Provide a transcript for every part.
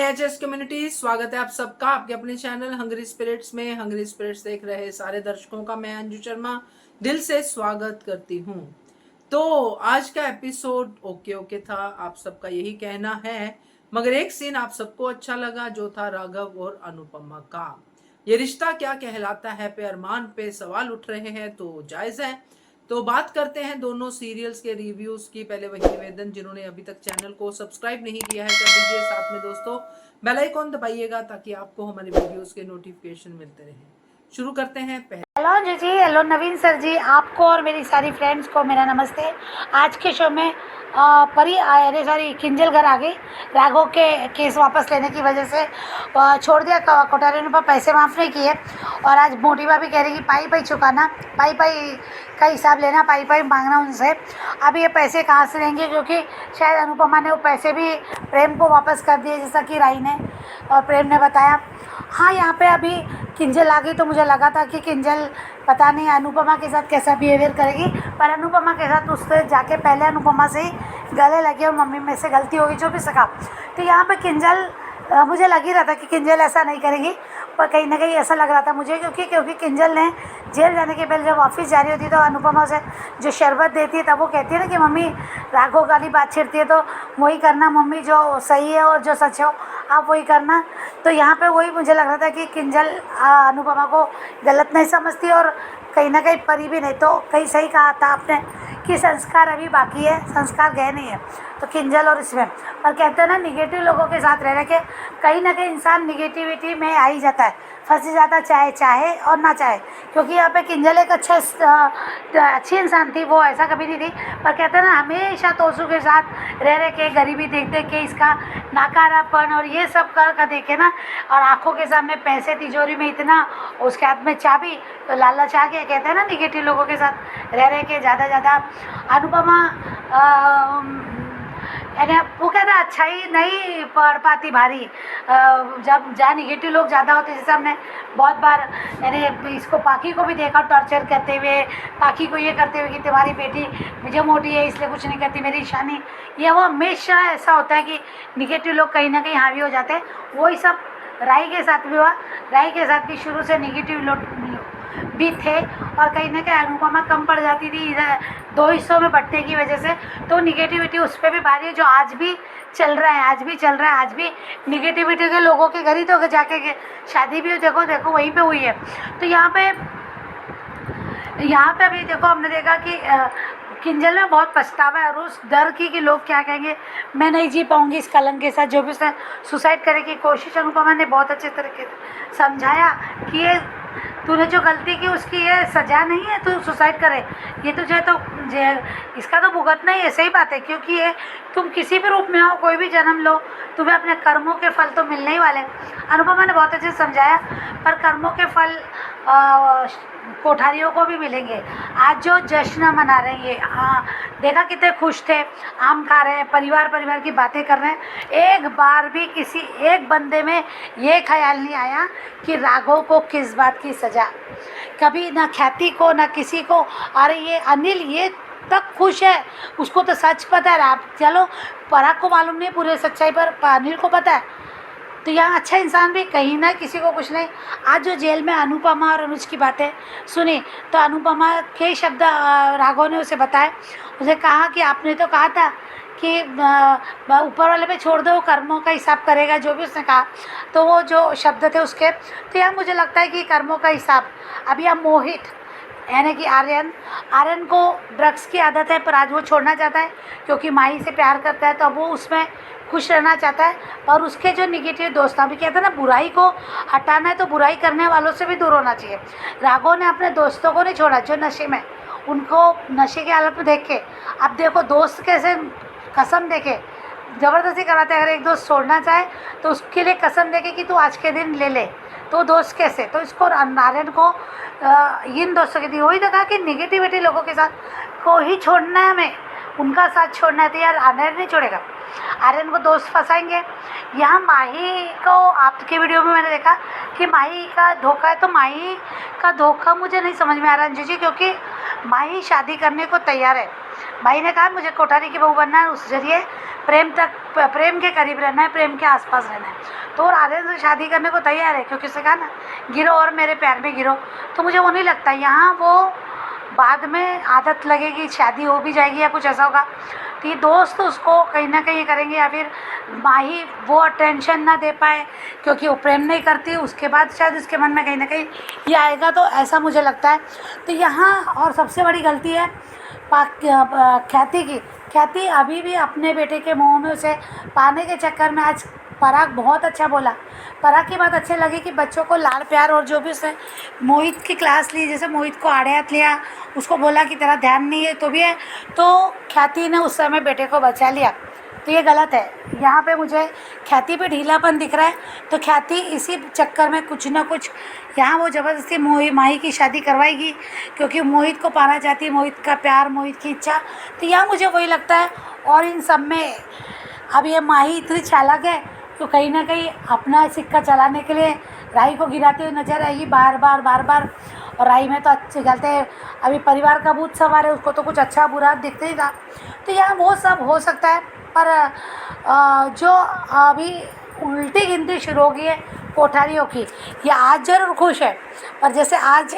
HS community, स्वागत है आप सबका आपके अपने चैनल हंग्री स्पिरिट्स में। हंग्री स्पिरिट्स देख रहे सारे दर्शकों का मैं अंजू शर्मा दिल से स्वागत करती हूँ। तो आज का एपिसोड ओके ओके था, आप सबका यही कहना है, मगर एक सीन आप सबको अच्छा लगा जो था राघव और अनुपमा का। ये रिश्ता क्या कहलाता है पे अरमान पे सवाल उठ रहे हैं, तो जायज है। तो बात करते हैं दोनों सीरियल्स के रिव्यूज की। पहले वही निवेदन, जिन्होंने अभी तक चैनल को सब्सक्राइब नहीं किया है कर दीजिए, साथ में दोस्तों बेल आइकॉन दबाइएगा ताकि आपको हमारे वीडियोस के नोटिफिकेशन मिलते रहें। शुरू करते हैं पहले। हेलो जी, हेलो नवीन सर जी, आपको और मेरी सारी फ्रेंड्स को मेरा नमस्ते। आज के शो में किंजल घर आ गई। राघव के केस वापस लेने की वजह से छोड़ दिया कोठारी ने, पर पैसे माफ़ नहीं किए। और आज मोटी भाभी कह रही कि पाई पाई चुकाना, पाई पाई का हिसाब लेना, पाई पाई मांगना उनसे। अब ये पैसे कहाँ से लेंगे, क्योंकि शायद अनुपमा ने वो पैसे भी प्रेम को वापस कर दिए, जैसा कि राई ने और प्रेम ने बताया। हाँ, यहाँ पे अभी किंजल आ गई तो मुझे लगा था कि किंजल पता नहीं अनुपमा के साथ कैसा बिहेवियर करेगी, पर अनुपमा के साथ उससे जाके पहले अनुपमा से ही गले लगे और मम्मी में से गलती होगी जो भी सका। तो यहाँ पे किंजल मुझे लग ही रहा था कि किंजल ऐसा नहीं करेगी, पर कहीं ना कहीं ऐसा लग रहा था मुझे, क्योंकि किंजल ने जेल जाने के पहले जब ऑफिस जा रही होती तो अनुपमा से जो शरबत देती है तब वो कहती है ना कि मम्मी राघव वाली बात छिड़ती है तो वही करना मम्मी, जो सही है और जो सच हो आप वही करना। तो यहाँ पे वही मुझे लग रहा था कि किंजल अनुपमा को गलत नहीं समझती और कहीं ना कहीं परी भी नहीं। तो कहीं सही कहा था आपने कि संस्कार अभी बाकी है, संस्कार गए नहीं है। तो किंजल और इसमें पर कहते हैं ना, निगेटिव लोगों के साथ रह के कहीं ना कहीं इंसान निगेटिविटी में आ ही जाता है, फंस जाता, चाहे चाहे और ना चाहे। क्योंकि यहाँ पे किंजल एक अच्छी इंसान थी, वो ऐसा कभी नहीं थी, पर कहते हैं ना हमेशा तोसू के साथ रह के गरीबी देख देख के इसका नाकारापन और ये सब कर देखे ना, और आंखों के सामने पैसे तिजोरी में इतना, उसके हाथ में चाबी, तो लालच आ गया। कहते हैं ना निगेटिव लोगों के साथ रह के ज़्यादा अनुपमा यानी वो कहता अच्छा ही नहीं पढ़ पाती भारी। जब जहाँ निगेटिव लोग ज़्यादा होते, जैसे हमने बहुत बार यानी इसको पाखी को भी देखा टॉर्चर करते हुए, पाखी को ये करते हुए कि तुम्हारी बेटी मुझे मोटी है इसलिए कुछ नहीं करती, मेरी ईशानी, ये वो हमेशा ऐसा होता है कि निगेटिव लोग कहीं ना कहीं हावी हो जाते हैं। वही सब राई के साथ भी हुआ। राई के साथ भी शुरू से निगेटिव लोग भी थे और कहीं ना कहीं अनुपमा कम पड़ जाती थी इधर दो हिस्सों में बंटने की वजह से। तो निगेटिविटी उस पर भी भारी है, जो आज भी चल रहा है, आज भी निगेटिविटी के लोगों के घर ही तो जाके शादी भी देखो वहीं पे हुई है। तो यहाँ पे अभी देखो हमने देखा कि किंजल में बहुत पछतावा है और उस डर की कि लोग क्या कहेंगे, मैं नहीं जी पाऊंगी इस कलंक के साथ। जो भी उसने सुसाइड करने की कोशिश, अनुपमा ने बहुत अच्छे तरीके से समझाया कि ये तूने जो गलती की उसकी ये सज़ा नहीं है, तू सुसाइड करे, ये तुझे तो इसका तो भुगतना ही है। सही बात है, क्योंकि ये तुम किसी भी रूप में हो, कोई भी जन्म लो, तुम्हें अपने कर्मों के फल तो मिलने ही वाले। अनुपमा ने बहुत अच्छे से समझाया, पर कर्मों के फल कोठारियों को भी मिलेंगे। आज जो जश्न मना रहे हैं, हाँ देखा कितने खुश थे, आम खा रहे हैं, परिवार की बातें कर रहे हैं। एक बार भी किसी एक बंदे में ये ख्याल नहीं आया कि राघव को किस बात की सज़ा, कभी ना ख्याति को ना किसी को। अरे ये अनिल ये तक खुश है, उसको तो सच पता है। आप चलो पराग को मालूम नहीं पूरे सच्चाई, पर अनिल को पता है। तो यहाँ अच्छा इंसान भी कहीं ना किसी को कुछ नहीं। आज जो जेल में अनुपमा और अनुज की बातें सुनी, तो अनुपमा के शब्द राघव ने उसे बताए। उसे कहा कि आपने तो कहा था कि ऊपर वाले पे छोड़ दो, कर्मों का हिसाब करेगा, जो भी उसने कहा। तो वो जो शब्द थे उसके, तो यहाँ मुझे लगता है कि कर्मों का हिसाब। अभी हम मोहित यानी कि आर्यन को ड्रग्स की आदत है, पर आज वो छोड़ना चाहता है क्योंकि माही से प्यार करता है, तो अब वो उसमें खुश रहना चाहता है। और उसके जो निगेटिव दोस्त, अभी कहते हैं ना बुराई को हटाना है तो बुराई करने वालों से भी दूर होना चाहिए। राघव ने अपने दोस्तों को नहीं छोड़ा जो नशे में, उनको नशे की हालत में देख के, अब देखो दोस्त कैसे कसम देके ज़बरदस्ती कराते हैं। अगर एक दोस्त छोड़ना चाहे तो उसके लिए कसम देके कि तू आज के दिन ले, तो दोस्त कैसे। तो इसको नारायण को इन दोस्तों के लिए वही तो कहा कि निगेटिविटी लोगों के साथ को ही छोड़ना है, हमें उनका साथ छोड़ना है। तो यार आर्यन नहीं छोड़ेगा, आर्यन को दोस्त फंसाएंगे। यहाँ माही को आपके वीडियो में मैंने देखा कि माही का धोखा है, तो माही का धोखा मुझे नहीं समझ में आ रहा अंजू जी, क्योंकि माही शादी करने को तैयार है। माही ने कहा मुझे कोठारी की बहू बनना है, उस जरिए प्रेम के करीब रहना है, प्रेम के आसपास रहना है। तो और आर्यन से शादी करने को तैयार है, क्योंकि उसने कहा ना गिरो और मेरे प्यार में गिरो। तो मुझे वो नहीं लगता, यहाँ वो बाद में आदत लगेगी, शादी हो भी जाएगी या कुछ ऐसा होगा, तो ये दोस्त उसको कहीं ना कहीं करेंगे, या फिर माही वो अटेंशन ना दे पाए क्योंकि वो प्रेम नहीं करती, उसके बाद शायद उसके मन में कहीं ना कहीं ये आएगा। तो ऐसा मुझे लगता है। तो यहाँ और सबसे बड़ी गलती है ख्याति की। ख्याति अभी भी अपने बेटे के मुंह में उसे पाने के चक्कर में, आज पराग बहुत अच्छा बोला, पराग की बात अच्छी लगी कि बच्चों को लाड़ प्यार, और जो भी उसने मोहित की क्लास ली, जैसे मोहित को आड़े हाथ लिया, उसको बोला कि तेरा ध्यान नहीं है तो भी है, तो ख्याति ने उस समय बेटे को बचा लिया। तो ये गलत है। यहाँ पे मुझे ख्याति पे ढीलापन दिख रहा है। तो ख्याति इसी चक्कर में कुछ ना कुछ, यहाँ वो ज़बरदस्ती माही की शादी करवाएगी क्योंकि मोहित को पाना चाहती है, मोहित का प्यार, मोहित की इच्छा। तो यहाँ मुझे वही लगता है। और इन सब में अब ये माही इतनी चालाक है तो कहीं ना कहीं अपना सिक्का चलाने के लिए राही को गिराते हुए नजर आएगी बार बार। और राही में तो अच्छे चलते हैं, अभी परिवार का भूत सवार है, उसको तो कुछ अच्छा बुरा दिखते ही था। तो यहाँ वो सब हो सकता है। पर जो अभी उल्टी गिनती शुरू हो गई है कोठारियों की, ये आज जरूर खुश है, पर जैसे आज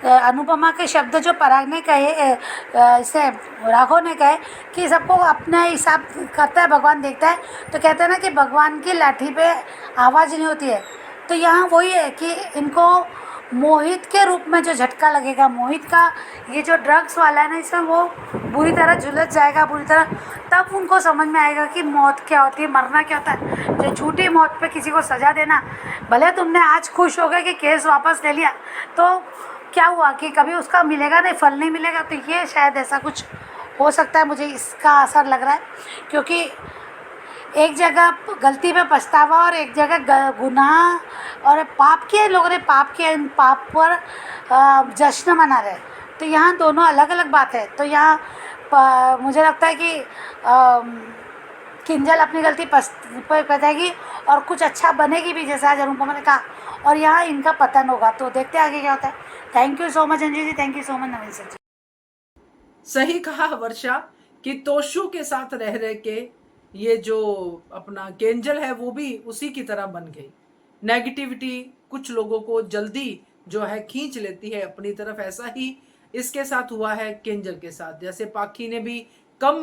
अनुपमा के शब्द जो पराग ने कहे, इसे राघव ने कहे कि सबको अपना हिसाब करता है, भगवान देखता है। तो कहते हैं ना कि भगवान की लाठी पे आवाज़ नहीं होती है। तो यहाँ वही है कि इनको मोहित के रूप में जो झटका लगेगा, मोहित का ये जो ड्रग्स वाला है ना, इसमें वो बुरी तरह झुलस जाएगा, बुरी तरह, तब उनको समझ में आएगा कि मौत क्या होती है, मरना क्या होता है। जो झूठी मौत पे किसी को सज़ा देना, भले तुमने आज खुश हो गए कि केस वापस ले लिया, तो क्या हुआ कि कभी उसका मिलेगा नहीं, फल नहीं मिलेगा। तो ये शायद ऐसा कुछ हो सकता है, मुझे इसका असर लग रहा है। क्योंकि एक जगह गलती पे पछतावा और एक जगह गुनाह और पाप किए, लोगों ने पाप किया, इन पाप पर जश्न मना रहे। तो यहाँ दोनों अलग अलग बात है। तो यहाँ मुझे लगता है कि किंजल अपनी गलती बताएगी और कुछ अच्छा बनेगी भी, जैसा आज अनुपमा ने कहा, और यहाँ इनका पतन होगा। तो देखते हैं आगे क्या होता है। Thank you so much Anju ji, thank you so much Naveen sir ji. सही कहा वर्षा कि तोशु के साथ रह के ये जो अपना केंजल है वो भी उसी की तरह बन गई। नेगेटिविटी कुछ लोगों को जल्दी जो है खींच लेती है अपनी तरफ। ऐसा ही इसके साथ हुआ है केंजल के साथ। जैसे पाखी ने भी कम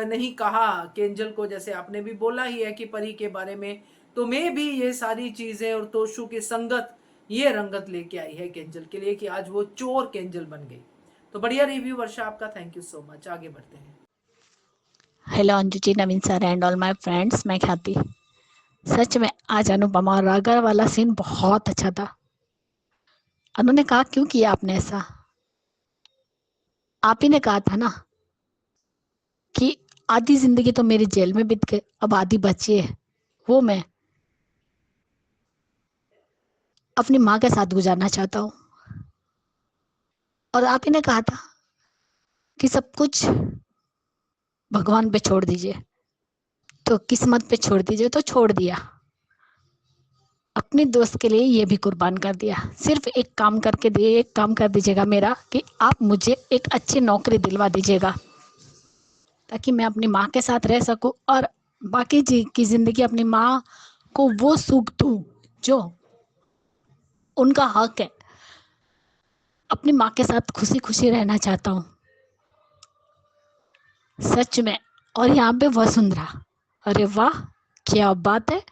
नहीं कहा केंजल को, जैसे आपने भी बोला ही है कि परी के बारे में, तो मैं भी ये सारी चीजें और तोशु की संगत ये रंगत लेके आई है केंजल के लिए कि आज वो चोर केंजल बन गई। तो बढ़िया रिव्यू वर्षा आपका, थैंक यू सो मच। आगे बढ़ते हैं। Hello Anju ji, Naveen sir and all my friends, मैं ख्याति। सच में आज अनुपमा और राघव वाला सीन बहुत अच्छा था। अनु ने कहा क्यों किया आपने ऐसा? आप ही ने कहा था ना कि आधी जिंदगी तो मेरी जेल में बीत गई, अब आधी बची है, वो मैं अपनी माँ के साथ गुजारना चाहता हूँ। और आप ही ने कहा था कि सब कुछ भगवान पे छोड़ दीजिए, तो किस्मत पे छोड़ दीजिए, तो छोड़ दिया। अपने दोस्त के लिए ये भी कुर्बान कर दिया। सिर्फ एक काम करके दिए, एक काम कर दीजिएगा मेरा, कि आप मुझे एक अच्छी नौकरी दिलवा दीजिएगा ताकि मैं अपनी माँ के साथ रह सकूं और बाकी की जिंदगी अपनी माँ को वो सुख दूं जो उनका हक है। अपनी माँ के साथ खुशी खुशी रहना चाहता हूँ सच में। और यहाँ पे वसुंधरा, अरे वाह क्या बात है।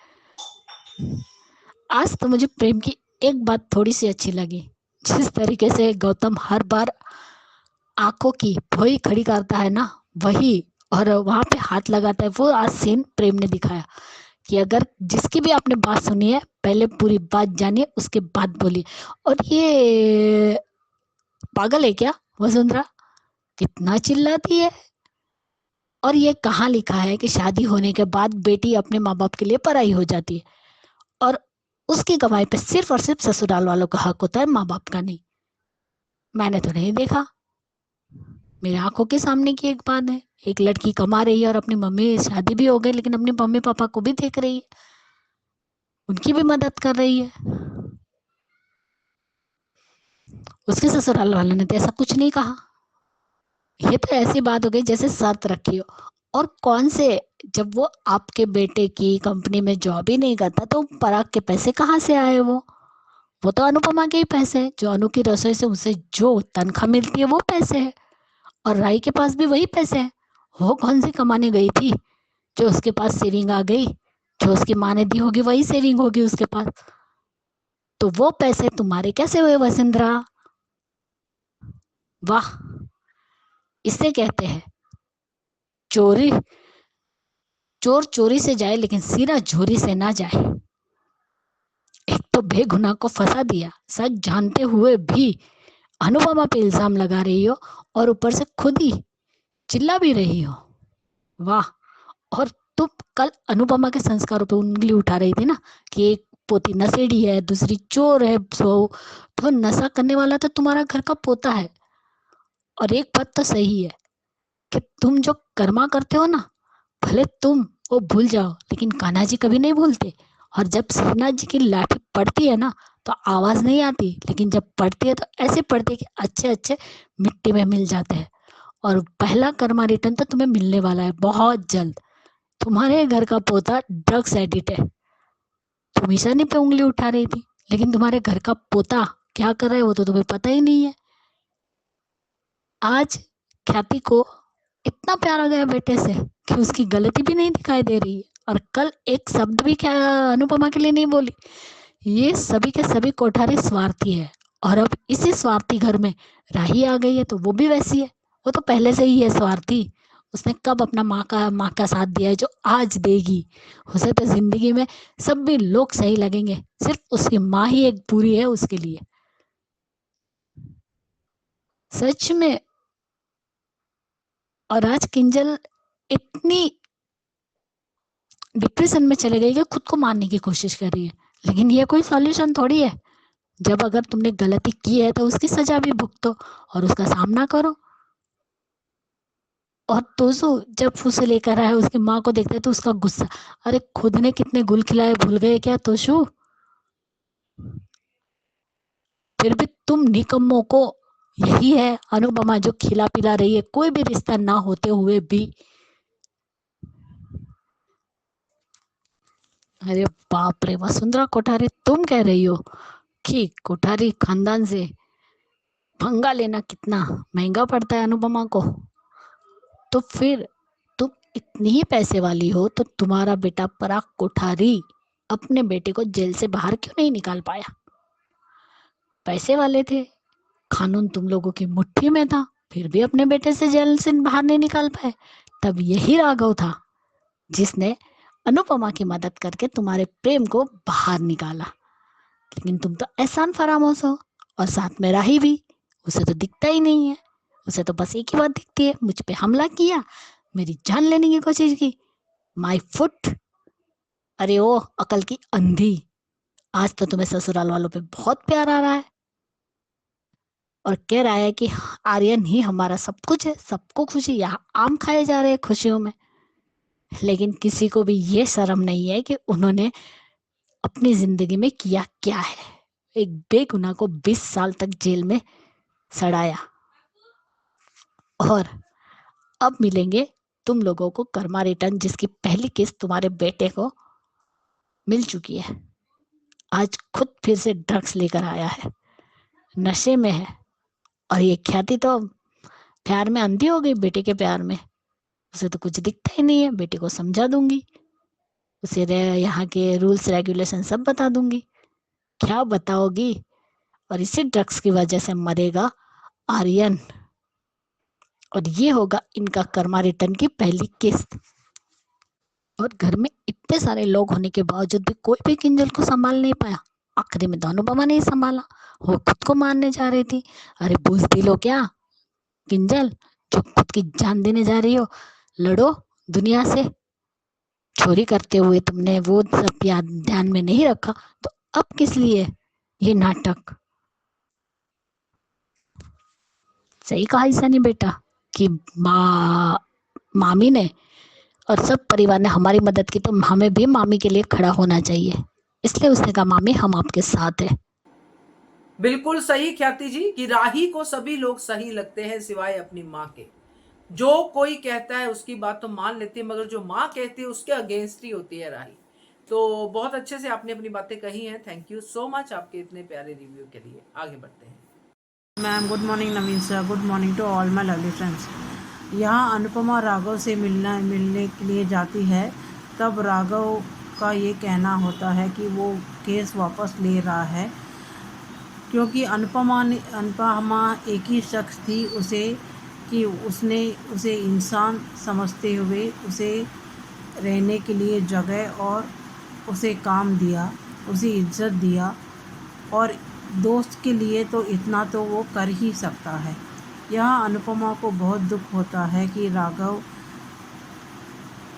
आज तो मुझे प्रेम की एक बात थोड़ी सी अच्छी लगी, जिस तरीके से गौतम हर बार आंखों की भौई खड़ी करता है ना, वही, और वहां पे हाथ लगाता है, वो आज सीन प्रेम ने दिखाया कि अगर जिसकी भी आपने बात सुनी है पहले पूरी बात जानिए उसके बाद बोलिए। और ये पागल है क्या वसुंधरा, कितना चिल्लाती है। और ये कहाँ लिखा है कि शादी होने के बाद बेटी अपने माँ बाप के लिए पराई हो जाती है और उसकी कमाई पे सिर्फ और सिर्फ ससुराल वालों का हक होता है, माँ बाप का नहीं? मैंने तो नहीं देखा। मेरी आंखों के सामने की एक बात है, एक लड़की कमा रही है और अपनी मम्मी, शादी भी हो गई लेकिन अपने मम्मी पापा को भी देख रही है, उनकी भी मदद कर रही है। उसके ससुराल वालों ने तो ऐसा कुछ नहीं कहा। ये तो ऐसी बात हो गई जैसे शर्त रखी हो। और कौन से, जब वो आपके बेटे की कंपनी में जॉब ही नहीं करता तो पराग के पैसे कहाँ से आए? वो तो अनुपमा के ही पैसे हैं, जो अनु की रसोई से उसे जो तनख्वाह मिलती है वो पैसे है। और राई के पास भी वही पैसे हैं। वो कौन सी कमाने गई थी जो उसके पास सेविंग आ गई? जो उसकी माँ ने दी होगी वही सेविंग होगी उसके पास। तो वो पैसे तुम्हारे कैसे हुए वसुंधरा? वाह, इसे कहते हैं चोरी। चोर चोरी से जाए लेकिन सीना झोरी से ना जाए। एक तो बेगुनाह को फंसा दिया, सच जानते हुए भी अनुपमा पे इल्जाम लगा रही हो, और ऊपर से खुद ही चिल्ला भी रही हो। वाह। और तुम कल अनुपमा के संस्कारों पे उंगली उठा रही थी ना, कि एक पोती नशेड़ी है, दूसरी चोर है, तो नशा करने वाला तो तुम्हारा घर का पोता है। और एक बात तो सही है कि तुम जो कर्मा करते हो ना, भले तुम वो भूल जाओ लेकिन कान्हा जी कभी नहीं भूलते। और जब श्रीनाथ जी की लाठी पड़ती है ना तो आवाज नहीं आती, लेकिन जब पड़ती है तो ऐसे पड़ती है कि अच्छे अच्छे मिट्टी में मिल जाते हैं। और पहला कर्मा रिटर्न तो तुम्हें मिलने वाला है बहुत जल्द। तुम्हारे घर का पोता ड्रग्स एडिक्ट है। तुम ईशानी पे उंगली उठा रही थी, लेकिन तुम्हारे घर का पोता क्या कर रहा है वो तो तुम्हें पता ही नहीं है। आज ख्याति को इतना प्यार आ गया बेटे से कि उसकी गलती भी नहीं दिखाई दे रही है, और कल एक शब्द भी क्या अनुपमा के लिए नहीं बोली। ये सभी के सभी कोठारी स्वार्थी है, और अब इसी स्वार्थी घर में राही आ गई है तो वो भी वैसी है। वो तो पहले से ही है स्वार्थी। उसने कब अपना माँ का साथ दिया है जो आज देगी। उसे तो जिंदगी में सब भी लोग सही लगेंगे, सिर्फ उसकी माँ ही एक बुरी है उसके लिए। सच में। और आज किंजल इतनी डिप्रेशन में चले गई कि खुद को मारने की कोशिश कर रही है, लेकिन ये कोई सॉल्यूशन थोड़ी है। जब अगर तुमने गलती की है तो उसकी सजा भी भुगतो और उसका सामना करो। और तोसु जब उसे लेकर आया उसकी माँ को देखता है तो उसका गुस्सा, अरे खुद ने कितने गुल खिलाए भूल गए क्या तोशु? फिर भी तुम निकम्मों को यही है अनुपमा जो खिला पिला रही है, कोई भी रिश्ता ना होते हुए भी। अरे बाप रे वसुंधरा कोठारी, तुम कह रही हो कि कोठारी खानदान से पंगा लेना कितना महंगा पड़ता है अनुपमा को? तो फिर तुम इतनी ही पैसे वाली हो तो तुम्हारा बेटा पराग कोठारी अपने बेटे को जेल से बाहर क्यों नहीं निकाल पाया? पैसे वाले थे, कानून तुम लोगों की मुट्ठी में था, फिर भी अपने बेटे से जेल से बाहर नहीं निकाल पाए। तब यही राघव था जिसने अनुपमा की मदद करके तुम्हारे प्रेम को बाहर निकाला। लेकिन तुम तो एहसान फरामोश हो, और साथ में राही भी। उसे तो दिखता ही नहीं है, उसे तो बस एक ही बात दिखती है, मुझ पे हमला किया, मेरी जान लेने की कोशिश की, माई फुट। अरे ओ अकल की अंधी, आज तो तुम्हें ससुराल वालों पे बहुत प्यार आ रहा है और कह रहा है कि आर्यन ही हमारा सब कुछ है, सबको खुशी, यहाँ आम खाए जा रहे हैं खुशियों में। लेकिन किसी को भी ये शर्म नहीं है कि उन्होंने अपनी जिंदगी में किया क्या है। एक बेगुनाह को 20 साल तक जेल में सड़ाया, और अब मिलेंगे तुम लोगों को कर्मा रिटर्न, जिसकी पहली किस्त तुम्हारे बेटे को मिल चुकी है। आज खुद फिर से ड्रग्स लेकर आया है, नशे में है। और ये ख्याति तो प्यार में अंधी हो गई, बेटे के प्यार में। उसे तो कुछ दिखता ही नहीं है। बेटे को समझा दूंगी, उसे यहाँ के रूल्स रेगुलेशन सब बता दूंगी। क्या बताओगी? और इसी ड्रग्स की वजह से मरेगा आर्यन, और ये होगा इनका कर्मा रिटर्न की पहली किस्त। और घर में इतने सारे लोग होने के बावजूद भी कोई भी किंजल को संभाल नहीं पाया। आखिरी में तो अनुपमा ने ही संभाला, वो खुद को मारने जा रही थी। अरे बुझदिल हो क्या किंजल, जो खुद की जान देने जा रही हो? लड़ो दुनिया से। चोरी करते हुए तुमने वो सब याद ध्यान में नहीं रखा, तो अब किस लिए ये नाटक? सही कहा ईशानी बेटा कि मामी ने और सब परिवार ने हमारी मदद की, तो हमें भी मामी के लिए खड़ा होना चाहिए। इसलिए उसने कहा मामी हम आपके साथ हैं। बिल्कुल सही ख्याति जी, कि राही को सभी लोग सही लगते हैं सिवाय अपनी माँ के। जो कोई कहता है उसकी बात तो मान लेती है, मगर जो माँ कहती है उसके अगेंस्ट ही होती है राही। तो बहुत अच्छे से आपने अपनी बातें कही हैं। थैंक यू सो मच आपके इतने प्यारे रिव्यू के लिए। आगे बढ़ते हैं। Ma'am good morning Naveen sir, good morning to all my lovely friends. यहाँ अनुपमा राघव से मिलने के लिए जाती है, तब राघव का ये कहना होता है कि वो केस वापस ले रहा है, क्योंकि अनुपमा एक ही शख्स थी उसने उसे इंसान समझते हुए उसे रहने के लिए जगह और उसे काम दिया, उसे इज्जत दिया, और दोस्त के लिए तो इतना तो वो कर ही सकता है। यहाँ अनुपमा को बहुत दुख होता है कि राघव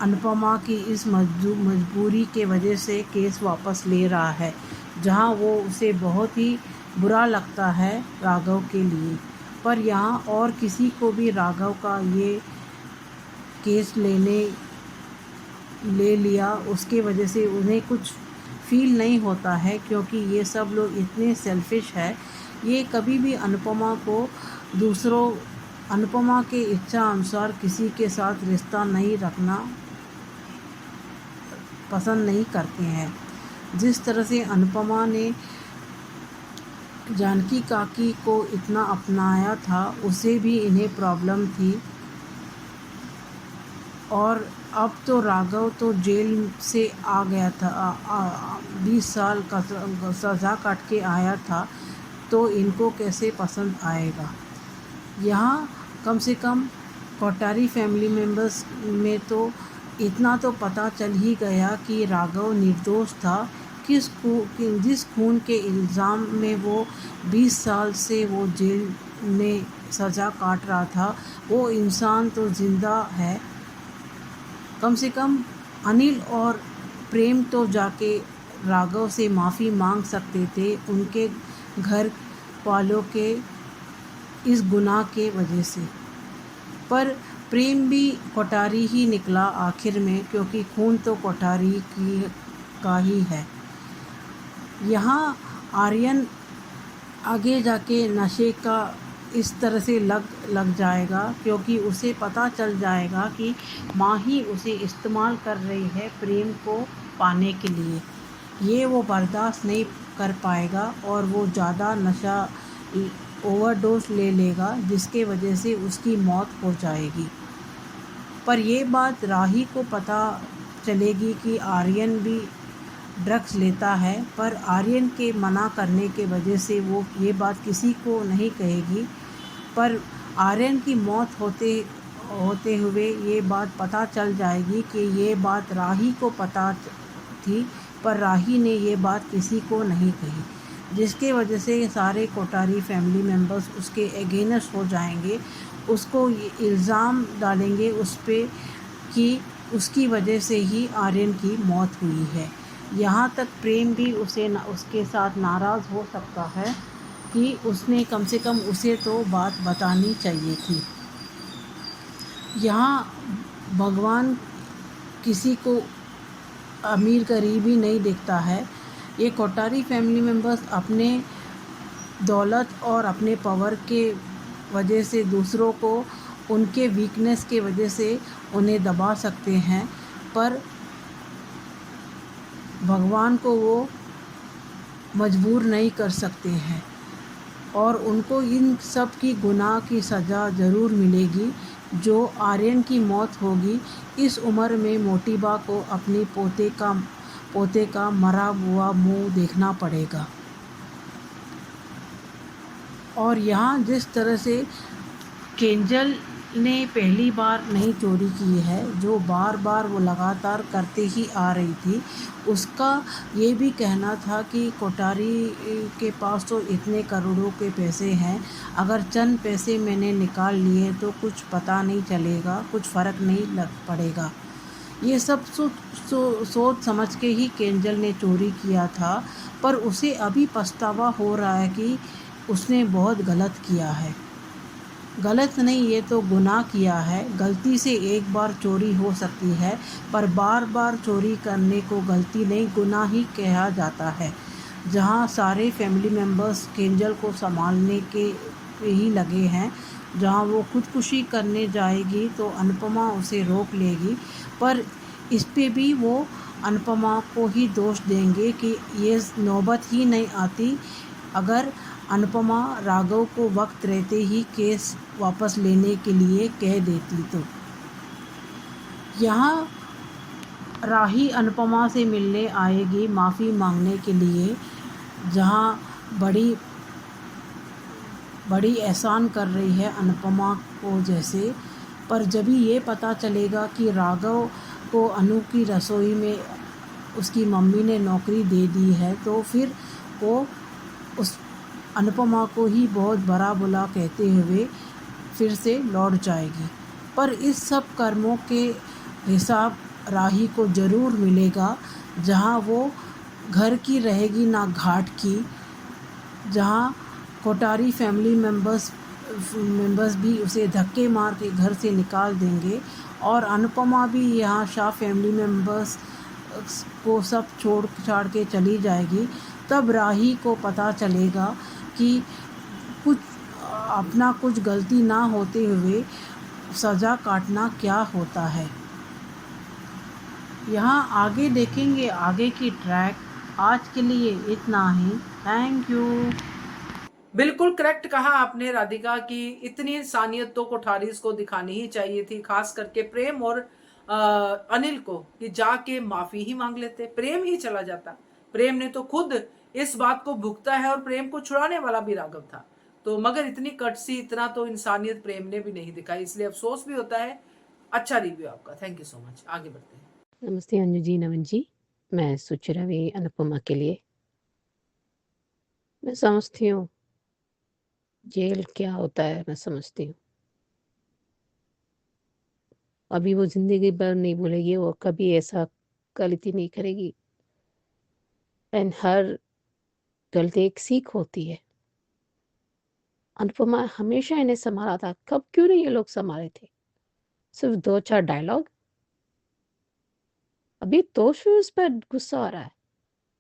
अनुपमा की इस मजबूरी के वजह से केस वापस ले रहा है, जहाँ वो उसे बहुत ही बुरा लगता है राघव के लिए। पर यहाँ और किसी को भी राघव का ये केस ले लिया उसके वजह से उन्हें कुछ फील नहीं होता है, क्योंकि ये सब लोग इतने सेल्फिश है। ये कभी भी अनुपमा के इच्छा अनुसार किसी के साथ रिश्ता नहीं रखना पसंद नहीं करते हैं। जिस तरह से अनुपमा ने जानकी काकी को इतना अपनाया था, उसे भी इन्हें प्रॉब्लम थी। और अब तो राघव तो जेल से आ गया था, 20 साल का सज़ा काट के आया था, तो इनको कैसे पसंद आएगा। यहाँ कम से कम कोठारी फैमिली मेम्बर्स में तो इतना तो पता चल ही गया कि राघव निर्दोष था। जिस खून के इल्ज़ाम में वो 20 साल से वो जेल में सज़ा काट रहा था, वो इंसान तो ज़िंदा है। कम से कम अनिल और प्रेम तो जाके राघव से माफ़ी मांग सकते थे उनके घर वालों के इस गुनाह के वजह से। पर प्रेम भी कोठारी ही निकला आखिर में, क्योंकि खून तो कोठारी का ही है। यहाँ आर्यन आगे जाके नशे का इस तरह से लग जाएगा, क्योंकि उसे पता चल जाएगा कि माँ ही उसे इस्तेमाल कर रही है प्रेम को पाने के लिए। ये वो बर्दाश्त नहीं कर पाएगा और वो ज़्यादा नशा ओवरडोज ले लेगा, जिसके वजह से उसकी मौत हो जाएगी। पर ये बात राही को पता चलेगी कि आर्यन भी ड्रग्स लेता है, पर आर्यन के मना करने के वजह से वो ये बात किसी को नहीं कहेगी। पर आर्यन की मौत होते हुए ये बात पता चल जाएगी कि ये बात राही को पता थी, पर राही ने ये बात किसी को नहीं कही, जिसके वजह से सारे कोठारी फैमिली मेम्बर्स उसके अगेंस्ट हो जाएंगे, उसको इल्ज़ाम डालेंगे उस पर कि उसकी वजह से ही आर्यन की मौत हुई है। यहाँ तक प्रेम भी उसके साथ नाराज़ हो सकता है कि उसने कम से कम उसे तो बात बतानी चाहिए थी। यहाँ भगवान किसी को अमीर गरीब ही नहीं देखता है। ये कोठारी फैमिली मेम्बर्स अपने दौलत और अपने पावर के वजह से दूसरों को उनके वीकनेस के वजह से उन्हें दबा सकते हैं, पर भगवान को वो मजबूर नहीं कर सकते हैं, और उनको इन सब की गुनाह की सज़ा ज़रूर मिलेगी। जो आर्यन की मौत होगी, इस उम्र में मोटीबा को अपने पोते का मरा हुआ मुंह देखना पड़ेगा। और यहाँ जिस तरह से केंजल ने पहली बार नहीं चोरी की है, जो बार बार वो लगातार करते ही आ रही थी, उसका ये भी कहना था कि कोठारी के पास तो इतने करोड़ों के पैसे हैं, अगर चंद पैसे मैंने निकाल लिए तो कुछ पता नहीं चलेगा, कुछ फ़र्क नहीं लग पड़ेगा। ये सब सोच समझ के ही केंजल ने चोरी किया था, पर उसे अभी पछतावा हो रहा है कि उसने बहुत गलत किया है। गलत नहीं, ये तो गुनाह किया है। गलती से एक बार चोरी हो सकती है, पर बार बार चोरी करने को गलती नहीं, गुनाह ही कहा जाता है। जहाँ सारे फैमिली मेम्बर्स केंजल को संभालने के ही लगे हैं, जहाँ वो खुदकुशी करने जाएगी तो अनुपमा उसे रोक लेगी, पर इस पे भी वो अनुपमा को ही दोष देंगे कि ये नौबत ही नहीं आती अगर अनुपमा राघव को वक्त रहते ही केस वापस लेने के लिए कह देती तो। यहाँ राही अनुपमा से मिलने आएगी माफ़ी मांगने के लिए, जहाँ बड़ी बड़ी एहसान कर रही है अनुपमा को जैसे, पर जब ही ये पता चलेगा कि राघव को अनु की रसोई में उसकी मम्मी ने नौकरी दे दी है तो फिर वो उस अनुपमा को ही बहुत बड़ा बुरा कहते हुए फिर से लौट जाएगी। पर इस सब कर्मों के हिसाब राही को ज़रूर मिलेगा, जहाँ वो घर की रहेगी ना घाट की, जहाँ कोठारी फैमिली मेंबर्स भी उसे धक्के मार के घर से निकाल देंगे और अनुपमा भी यहाँ शाह फैमिली मेंबर्स को सब छोड़ छाड़ के चली जाएगी। तब राही को पता चलेगा कि कुछ अपना कुछ गलती ना होते हुए सज़ा काटना क्या होता है। यहाँ आगे देखेंगे आगे की ट्रैक। आज के लिए इतना ही। Thank you. बिल्कुल करेक्ट कहा आपने राधिका कि इतनी इंसानियत तो कोठारीज को दिखानी ही चाहिए थी, खास करके प्रेम और अनिल को, कि जाके माफी ही मांग लेते, प्रेम ही चला जाता। प्रेम ने तो खुद इस बात को भुगता है और प्रेम को छुड़ाने वाला भी राघव था। तो मगर इतनी कटसी, इतना तो इंसानियत प्रेम ने भी नहीं दिखाई, इसलिए अफसोस भी होता है। अच्छा रिव्यू आपका, थैंक यू सो मच। आगे बढ़ते हैं। नमस्ते अंजू जी, नमन जी। मैं सुचिरवि अनुपमा के लिए मैं समझती हूँ जेल क्या होता है, मैं समझती हूँ। अभी वो जिंदगी भर नहीं भूलेगी, वो कभी ऐसा गलती नहीं करेगी। एंड हर गलती एक सीख होती है। अनुपमा हमेशा इन्हें संभाला था, कब क्यों नहीं ये लोग संभाले थे? सिर्फ 2-4 डायलॉग। अभी तोशु उस पर गुस्सा आ रहा है।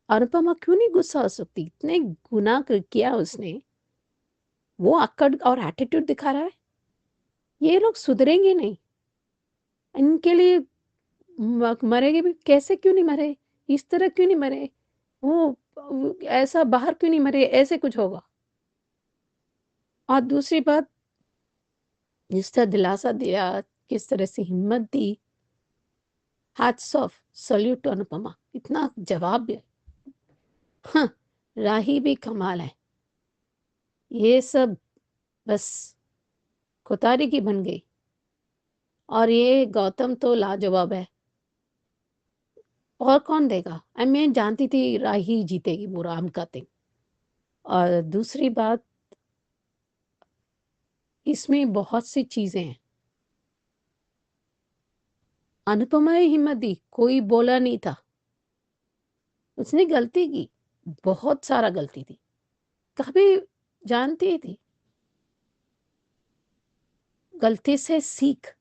अनुपमा क्यों नहीं गुस्सा हो सकती? इतने गुनाह किया उसने, वो अक्कड़ और एटीट्यूड दिखा रहा है। ये लोग सुधरेंगे नहीं। इनके लिए मरेंगे भी कैसे, क्यों नहीं मरे? इस तरह क्यों नहीं मरे? वो ऐसा बाहर क्यों नहीं मरे? ऐसे कुछ होगा। और दूसरी बात, जिस तरह दिलासा दिया, किस तरह से हिम्मत दी, hats off, salute to Anupama. इतना जवाब है। हाँ, राही भी कमाल है। ये सब बस कोतारी की बन गई। और ये गौतम तो लाजवाब है। और कौन देगा? मैं जानती थी राही जीतेगी, वो राम का थिंग। और दूसरी बात, इसमें बहुत सी चीजें हैं। अनुपमा ने हिम्मत दी, कोई बोला नहीं था। उसने गलती की, बहुत सारा गलती थी, कभी जानती थी। गलती से सीख,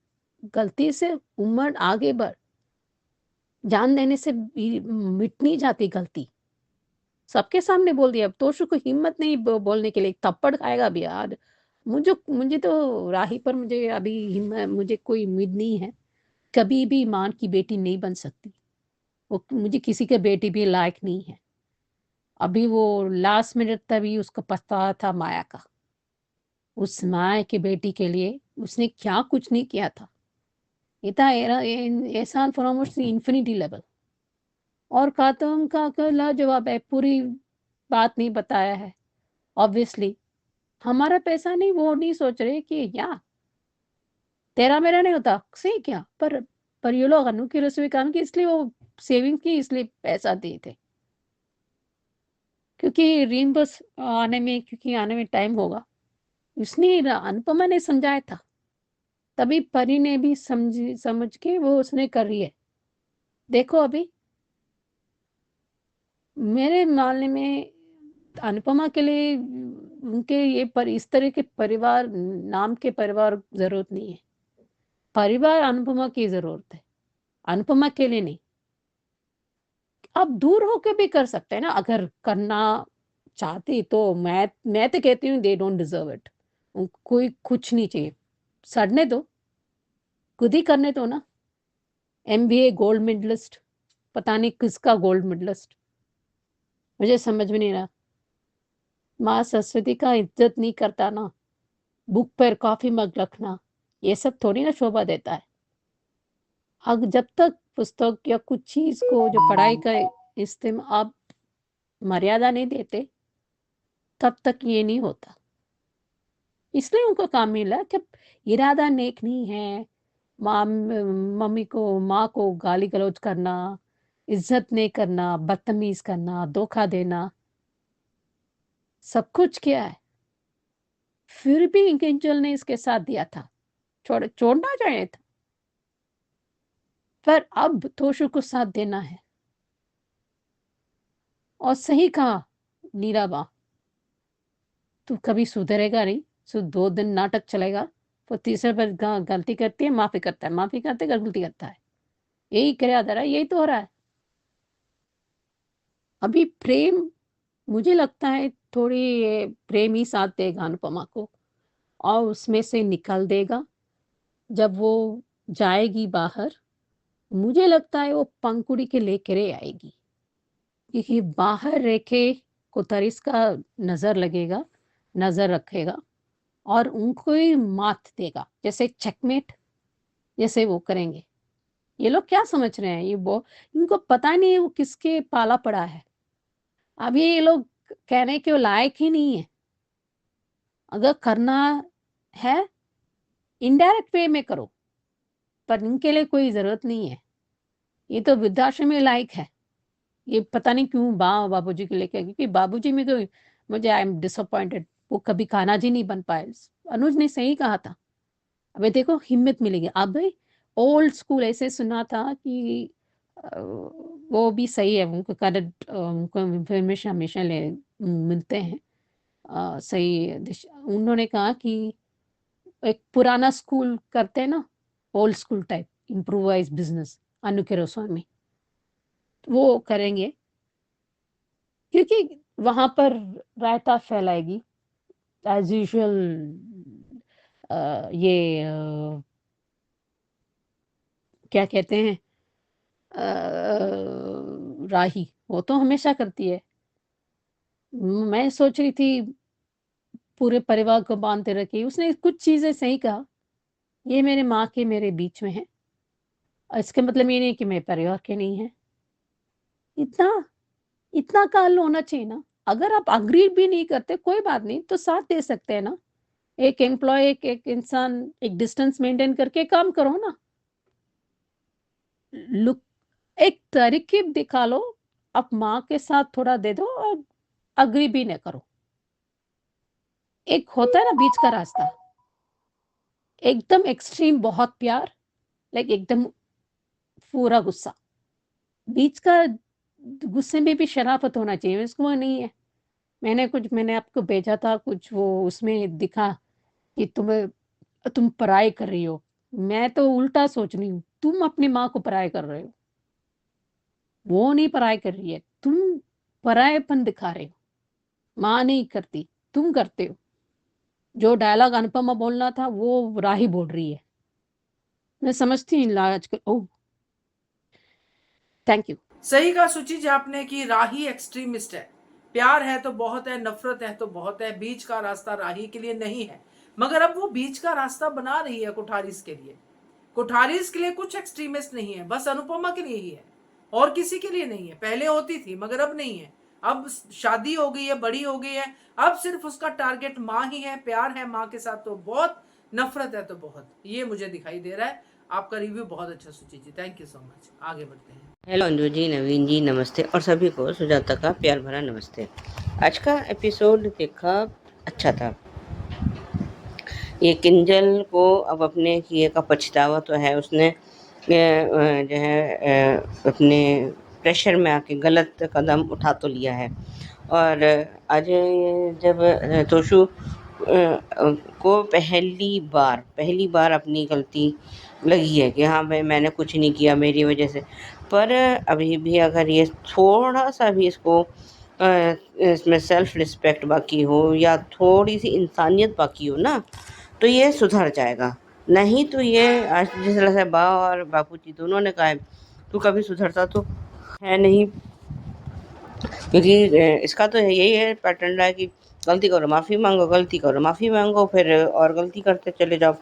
गलती से उम्र आगे बढ़। जान देने से मिट नहीं जाती गलती। सबके सामने बोल दिया। अब तोशु को हिम्मत नहीं बोलने के लिए, थप्पड़ खाएगा भी यार। मुझे तो राही पर मुझे अभी हिम्मत, मुझे कोई उम्मीद नहीं है। कभी भी मां की बेटी नहीं बन सकती। वो मुझे किसी के बेटी भी लायक नहीं है। अभी वो लास्ट मिनट तक भी उसको पछतावा था माया का। उस माया की बेटी के लिए उसने क्या कुछ नहीं किया था। ये था एहसान फरामोश इन्फिनिटी लेवल। और खातम का लाजवाब है, पूरी बात नहीं बताया है। ऑब्वियसली हमारा पैसा नहीं, वो नहीं सोच रहे कि या तेरा मेरा नहीं होता सही क्या, पर ये लोग अनु की रसोई काम की, इसलिए वो सेविंग की, इसलिए पैसा दिए थे। क्योंकि रीइंबर्स आने में टाइम होगा, इसने अनुपमा ने समझाया था। तभी परी ने भी समझ के वो उसने कर रही है। देखो अभी मेरे मानने में अनुपमा के लिए उनके ये पर इस तरह के परिवार, नाम के परिवार जरूरत नहीं है। परिवार अनुपमा की जरूरत है, अनुपमा के लिए नहीं। आप दूर होकर भी कर सकते हैं ना, अगर करना चाहती तो। मैं तो कहती हूँ दे डोंट डिजर्व इट। कोई कुछ नहीं चाहिए, सड़ने दो, खुद ही करने दो ना। MBA गोल्ड मेडलिस्ट, पता नहीं किसका गोल्ड मेडलिस्ट, मुझे समझ में नहीं रहा। माँ सरस्वती का इज्जत नहीं करता ना, बुक पर कॉफी मग रखना, ये सब थोड़ी ना शोभा देता है। अब जब तक पुस्तक या कुछ चीज को जो पढ़ाई का इस्तेमाल आप मर्यादा नहीं देते, तब तक ये नहीं होता। इसलिए उनको काम मिला कि इरादा नेक नहीं है। मम्मी माँ को गाली गलौज करना, इज्जत नहीं करना, बदतमीज करना, धोखा देना, सब कुछ किया है। फिर भी एंजल ने इसके साथ दिया था, छोड़ना चाहिए था। पर अब तोशु को साथ देना है। और सही कहा नीरा बा, तू कभी सुधरेगा नहीं। 2 दिन नाटक चलेगा, फिर तीसरे पर गलती करती है, माफी करता है, माफी करते गलती करता है, यही करे दरा, यही तो हो रहा है। अभी प्रेम, मुझे लगता है थोड़ी प्रेम ही साथ देगा अनुपमा को, और उसमें से निकल देगा। जब वो जाएगी बाहर, मुझे लगता है वो पंखुड़ी के लेकर आएगी, क्योंकि बाहर रेखे को तरिस का नजर लगेगा, नजर रखेगा और उनको ही मात देगा, जैसे चेकमेट जैसे वो करेंगे। ये लोग क्या समझ रहे हैं, इनको पता नहीं है वो किसके पाला पड़ा है। अभी ये लोग कहने के लायक ही नहीं है। अगर करना है इनडायरेक्ट वे में करो, पर इनके लिए कोई जरूरत नहीं है। ये तो वृद्धाश्रम में लायक है। ये पता नहीं क्यों बाबूजी को लेकर, क्योंकि बाबूजी में तो मुझे आई एम डिसअपॉइंटेड, वो कभी खाना जी नहीं बन पाए। अनुज ने सही कहा था, अबे देखो हिम्मत मिलेगी। अब ओल्ड स्कूल ऐसे सुना था कि वो भी सही है, उनको करेक्ट, उनको इंफॉर्मेशन हमेशा मिलते हैं सही उन्होंने कहा कि एक पुराना स्कूल करते हैं ना, old school type improvise business, Anu के रसोई वो करेंगे, क्योंकि वहां पर रायता फैलाएगी एज यूजुअल। ये क्या कहते हैं, राही वो तो हमेशा करती है। मैं सोच रही थी पूरे परिवार को बांधते रखी, उसने कुछ चीजें सही कहा, ये मेरे माँ के मेरे बीच में है, इसके मतलब ये नहीं कि मेरे परिवार के नहीं है। इतना इतना काल होना चाहिए ना। अगर आप अग्री भी नहीं करते कोई बात नहीं, तो साथ दे सकते हैं ना। एक एम्प्लॉय, एक इंसान, एक डिस्टेंस मेंटेन करके काम करो ना। लुक, एक तरकीब दिखा लो, आप माँ के साथ थोड़ा दे दो और अग्री भी न करो। एक होता है ना बीच का रास्ता, एकदम एक्सट्रीम बहुत प्यार, लाइक एकदम पूरा गुस्सा। बीच का गुस्से में भी शराफत होना चाहिए, इसको वो नहीं है। मैंने आपको भेजा था कुछ, वो उसमें दिखा कि तुम पराई कर रही हो। मैं तो उल्टा सोच रही हूँ, तुम अपनी माँ को पराई कर रहे हो, वो नहीं पराई कर रही है, तुम परायेपन दिखा रहे हो। माँ नहीं करती, तुम करते हो। जो डायलॉग अनुपमा बोलना था वो राही बोल रही है। मैं समझती हूँ आजकल। ओह, थैंक यू। सही कहा सुचि जी आपने कि राही एक्सट्रीमिस्ट है। प्यार है तो बहुत है, नफरत है तो बहुत है, बीच का रास्ता राही के लिए नहीं है। मगर अब वो बीच का रास्ता बना रही है कोठारीज के लिए। कोठारीज के लिए कुछ एक्सट्रीमिस्ट नहीं है, बस अनुपमा के लिए ही है, और किसी के लिए नहीं है। पहले होती थी मगर अब नहीं है। अब शादी हो गई है, बड़ी हो गई है, अब सिर्फ उसका टारगेट माँ ही है। प्यार है माँ के साथ तो बहुत, नफरत है तो बहुत। ये मुझे दिखाई दे रहा है। आपका रिव्यू बहुत अच्छा सुचि जी, थैंक यू सो मच। आगे बढ़ते हैं। हेलो अंजू जी, नवीन जी नमस्ते, और सभी को सुजाता का प्यार भरा नमस्ते। आज का एपिसोड देखा, अच्छा था। ये किंजल को अब अपने किए का पछतावा तो है, उसने जो है अपने प्रेशर में आके गलत कदम उठा तो लिया है। और आज जब तोशु को पहली बार अपनी गलती लगी है कि हाँ भाई मैंने कुछ नहीं किया, मेरी वजह से। पर अभी भी अगर ये थोड़ा सा भी इसको इसमें सेल्फ रिस्पेक्ट बाकी हो या थोड़ी सी इंसानियत बाकी हो ना, तो ये सुधर जाएगा। नहीं तो ये आज जिस तरह से बा और बापूजी दोनों ने कहा है, तू कभी सुधरता तो है नहीं। क्योंकि इसका तो यही है पैटर्न रहा है कि गलती करो माफ़ी मांगो, गलती करो माफ़ी मांगो, फिर और गलती करते चले जाओ।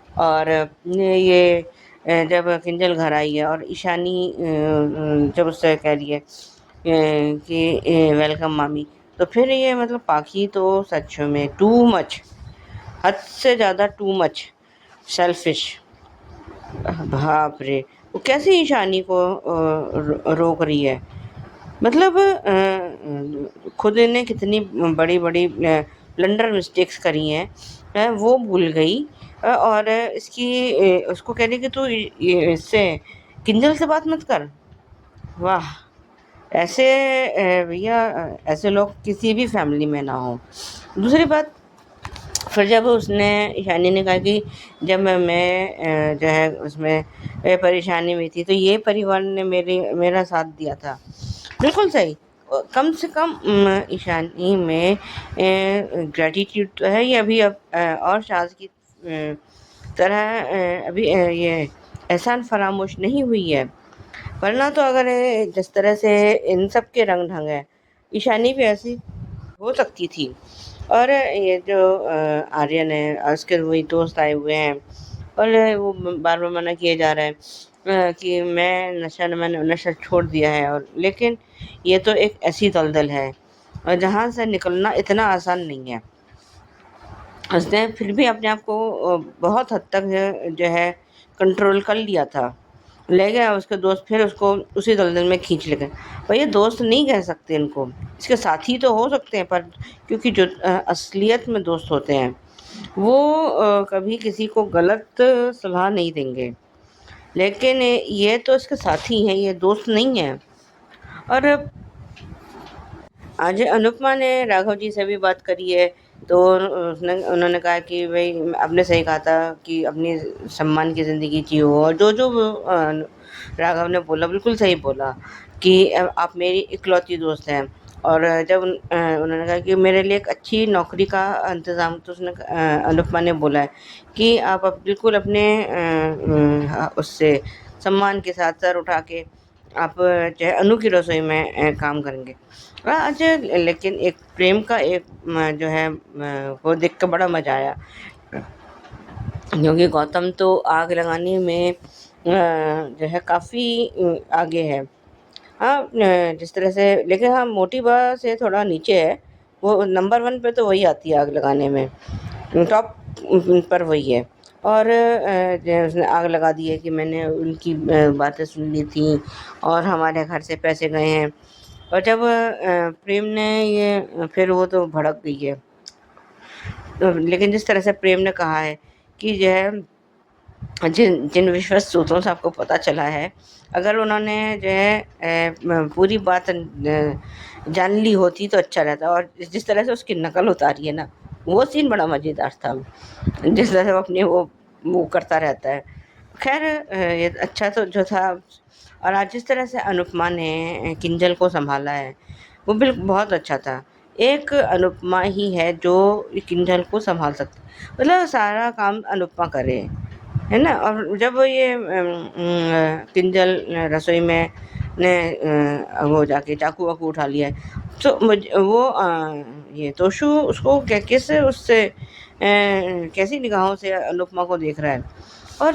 और ये जब किंजल घर आई है और ईशानी जब उससे कह रही है कि वेलकम मामी, तो फिर ये मतलब पाखी तो सच में टू मच, हद से ज़्यादा टू मच सेल्फिश। बाप रे, वो कैसे ईशानी को रोक रही है। मतलब खुद ने कितनी बड़ी बड़ी ब्लंडर मिस्टेक्स करी हैं, वो भूल गई। और उसको कह रही कि तू इससे किंजल से बात मत कर। वाह, ऐसे भैया ऐसे लोग किसी भी फैमिली में ना हो। दूसरी बात, फिर जब उसने ईशानी ने कहा कि जब मैं जो है उसमें परेशानी में थी तो ये परिवार ने मेरा साथ दिया था। बिल्कुल सही। कम से कम ईशानी में ग्रेटिट्यूड तो है। ये अभी अब और शाज की तरह अभी ये एहसान फरामोश नहीं हुई है। वरना तो अगर जिस तरह से इन सब के रंग ढंग है, ईशानी भी ऐसी हो सकती थी। और ये जो आर्यन है और उसके वही दोस्त आए हुए हैं और वो बार बार मना किया जा रहा है कि मैंने नशा छोड़ दिया है। और लेकिन ये तो एक ऐसी दलदल है और जहाँ से निकलना इतना आसान नहीं है। उसने फिर भी अपने आप को बहुत हद तक जो है कंट्रोल कर लिया था। ले गया उसके दोस्त, फिर उसको उसी दलदल में खींच ले गए। पर ये दोस्त नहीं कह सकते इनको, इसके साथी तो हो सकते हैं, पर क्योंकि जो असलियत में दोस्त होते हैं वो कभी किसी को गलत सलाह नहीं देंगे। लेकिन ये तो इसके साथी हैं, ये दोस्त नहीं हैं। और आज अनुपमा ने राघव जी से भी बात करी है, तो उन्होंने कहा कि भाई आपने सही कहा था कि अपनी सम्मान की ज़िंदगी जियो। और जो जो राघव ने बोला बिल्कुल सही बोला कि आप मेरी इकलौती दोस्त हैं। और जब उन्होंने कहा कि मेरे लिए एक अच्छी नौकरी का इंतज़ाम, तो उसने अनुपमा ने बोला है कि आप बिल्कुल अपने उससे सम्मान के साथ सर उठा के आप जो है अनु की रसोई में काम करेंगे। आज लेकिन एक प्रेम का एक जो है वो देख कर बड़ा मज़ा आया, क्योंकि गौतम तो आग लगाने में जो है काफ़ी आगे है। हाँ, जिस तरह से, लेकिन हाँ मोटी बा से थोड़ा नीचे है। वो नंबर 1 पे तो वही आती है आग लगाने में, टॉप पर वही है। और जो है उसने आग लगा दी है कि मैंने उनकी बातें सुन ली थी और हमारे घर से पैसे गए हैं। और जब प्रेम ने ये फिर वो तो भड़क गई है। लेकिन जिस तरह से प्रेम ने कहा है कि जो है जिन जिन विश्वस्त सूत्रों से आपको पता चला है, अगर उन्होंने जो है पूरी बात जान ली होती तो अच्छा रहता। और जिस तरह से उसकी नकल उतारी है ना, वो सीन बड़ा मज़ेदार था। जिस तरह से वो अपने वो करता रहता है। खैर ये अच्छा तो जो था। और आज जिस तरह से अनुपमा ने किंजल को संभाला है वो बिल्कुल बहुत अच्छा था। एक अनुपमा ही है जो किंजल को संभाल सकती, मतलब सारा काम अनुपमा करे, है ना। और जब ये किंजल रसोई में ने वो जाके चाकू वाकू उठा लिया है, तो वो ये तोशु उसको कैसे उससे कैसी निगाहों से अनुपमा को देख रहा है। और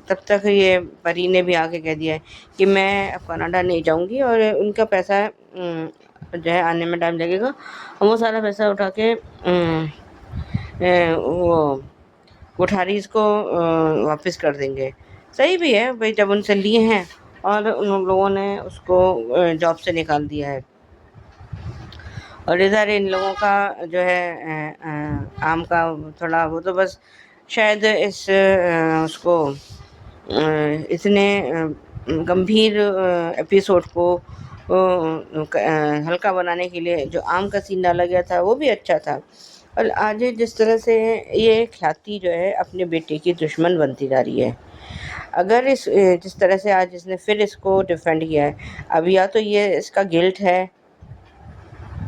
तब तक ये परी ने भी आके कह दिया है कि मैं अब कनाडा नहीं जाऊंगी और उनका पैसा जो है आने में टाइम लगेगा। और वो सारा पैसा उठा के वो कोठारीज को वापस कर देंगे। सही भी है भाई, जब उनसे लिए हैं और उन लोगों ने उसको जॉब से निकाल दिया है। और इधर इन लोगों का जो है आम का थोड़ा वो तो बस शायद इस उसको इतने गंभीर एपिसोड को हल्का बनाने के लिए जो आम का सीन डाला गया था वो भी अच्छा था। और आज जिस तरह से ये ख्याति जो है अपने बेटे की दुश्मन बनती जा रही है। अगर जिस तरह से आज इसने फिर इसको डिफेंड किया है, अब या तो ये इसका गिल्ट है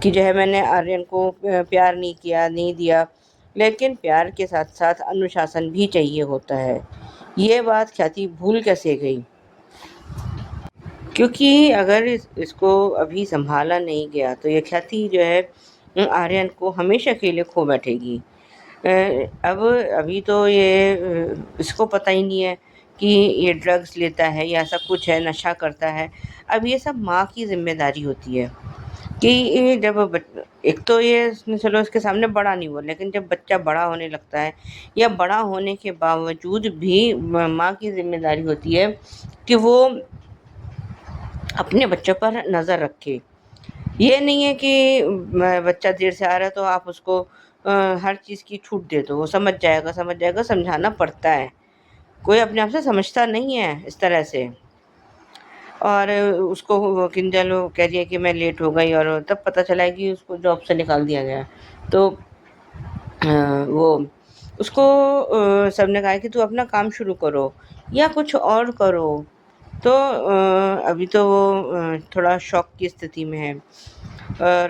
कि जो है मैंने आर्यन को प्यार नहीं किया, नहीं दिया, लेकिन प्यार के साथ साथ अनुशासन भी चाहिए होता है। ये बात ख्याति भूल कैसे गई? क्योंकि अगर इसको अभी संभाला नहीं गया तो ये ख्याति जो है आर्यन को हमेशा के लिए खो बैठेगी। अब अभी तो ये इसको पता ही नहीं है कि ये ड्रग्स लेता है या ऐसा कुछ है, नशा करता है। अब ये सब माँ की ज़िम्मेदारी होती है कि ये जब एक तो ये चलो इसके सामने बड़ा नहीं हुआ, लेकिन जब बच्चा बड़ा होने लगता है या बड़ा होने के बावजूद भी माँ की ज़िम्मेदारी होती है कि वो अपने बच्चों पर नज़र रखे। ये नहीं है कि बच्चा देर से आ रहा है तो आप उसको हर चीज़ की छूट दे दो, वो समझ जाएगा, समझाना पड़ता है। कोई अपने आप से समझता नहीं है इस तरह से। और उसको वो किंजल वो कह रही है कि मैं लेट हो गई, और तब पता चला कि उसको जॉब से निकाल दिया गया। तो वो उसको सबने कहा कि तू अपना काम शुरू करो या कुछ और करो। तो अभी तो वो थोड़ा शॉक की स्थिति में है। और